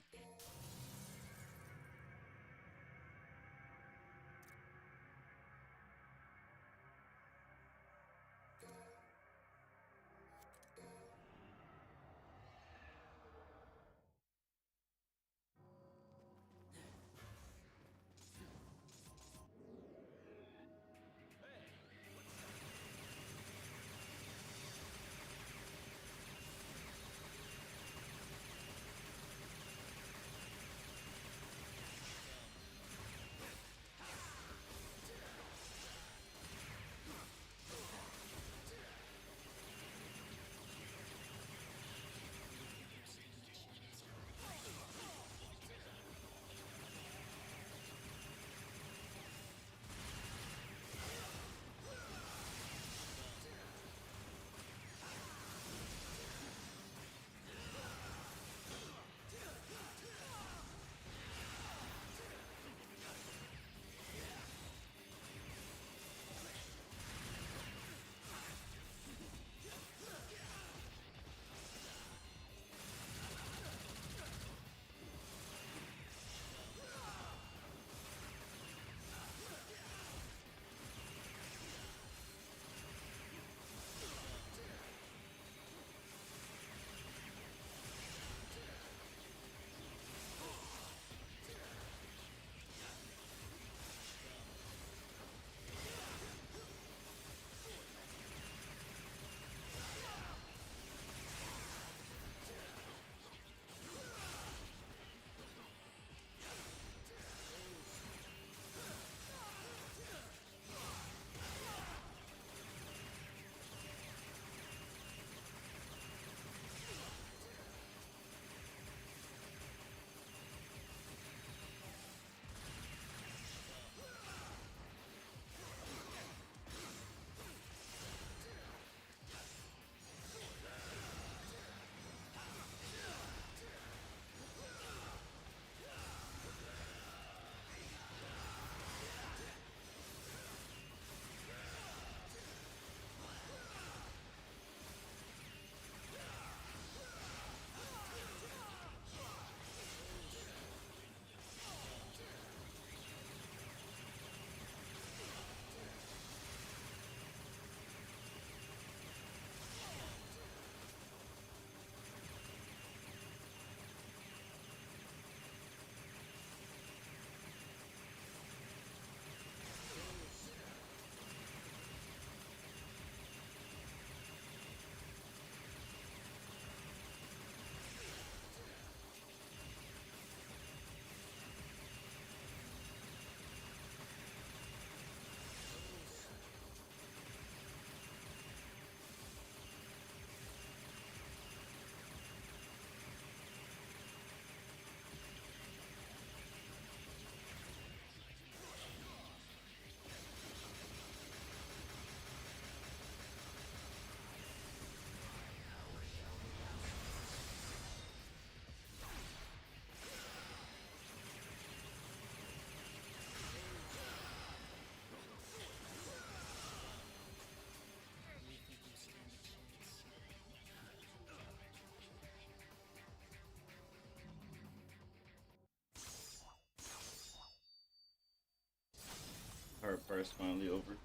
is finally over.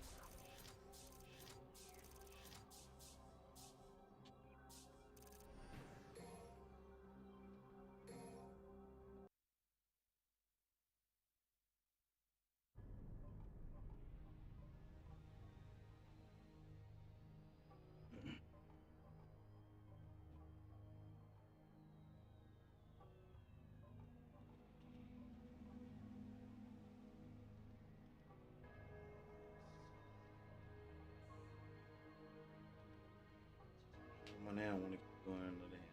Come on now, I want to keep going another hand.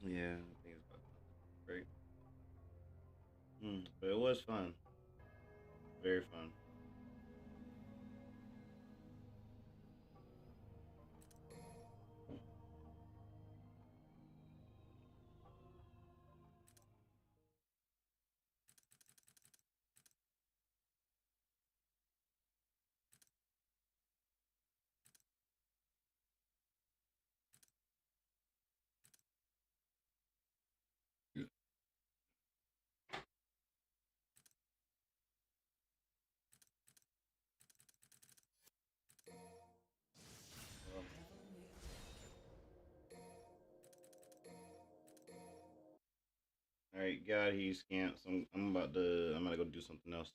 Yeah, I think it's about to break. But it was fun. Very fun. Um, all right, God, he's scamps. I'm about to. I'm gonna go do something else.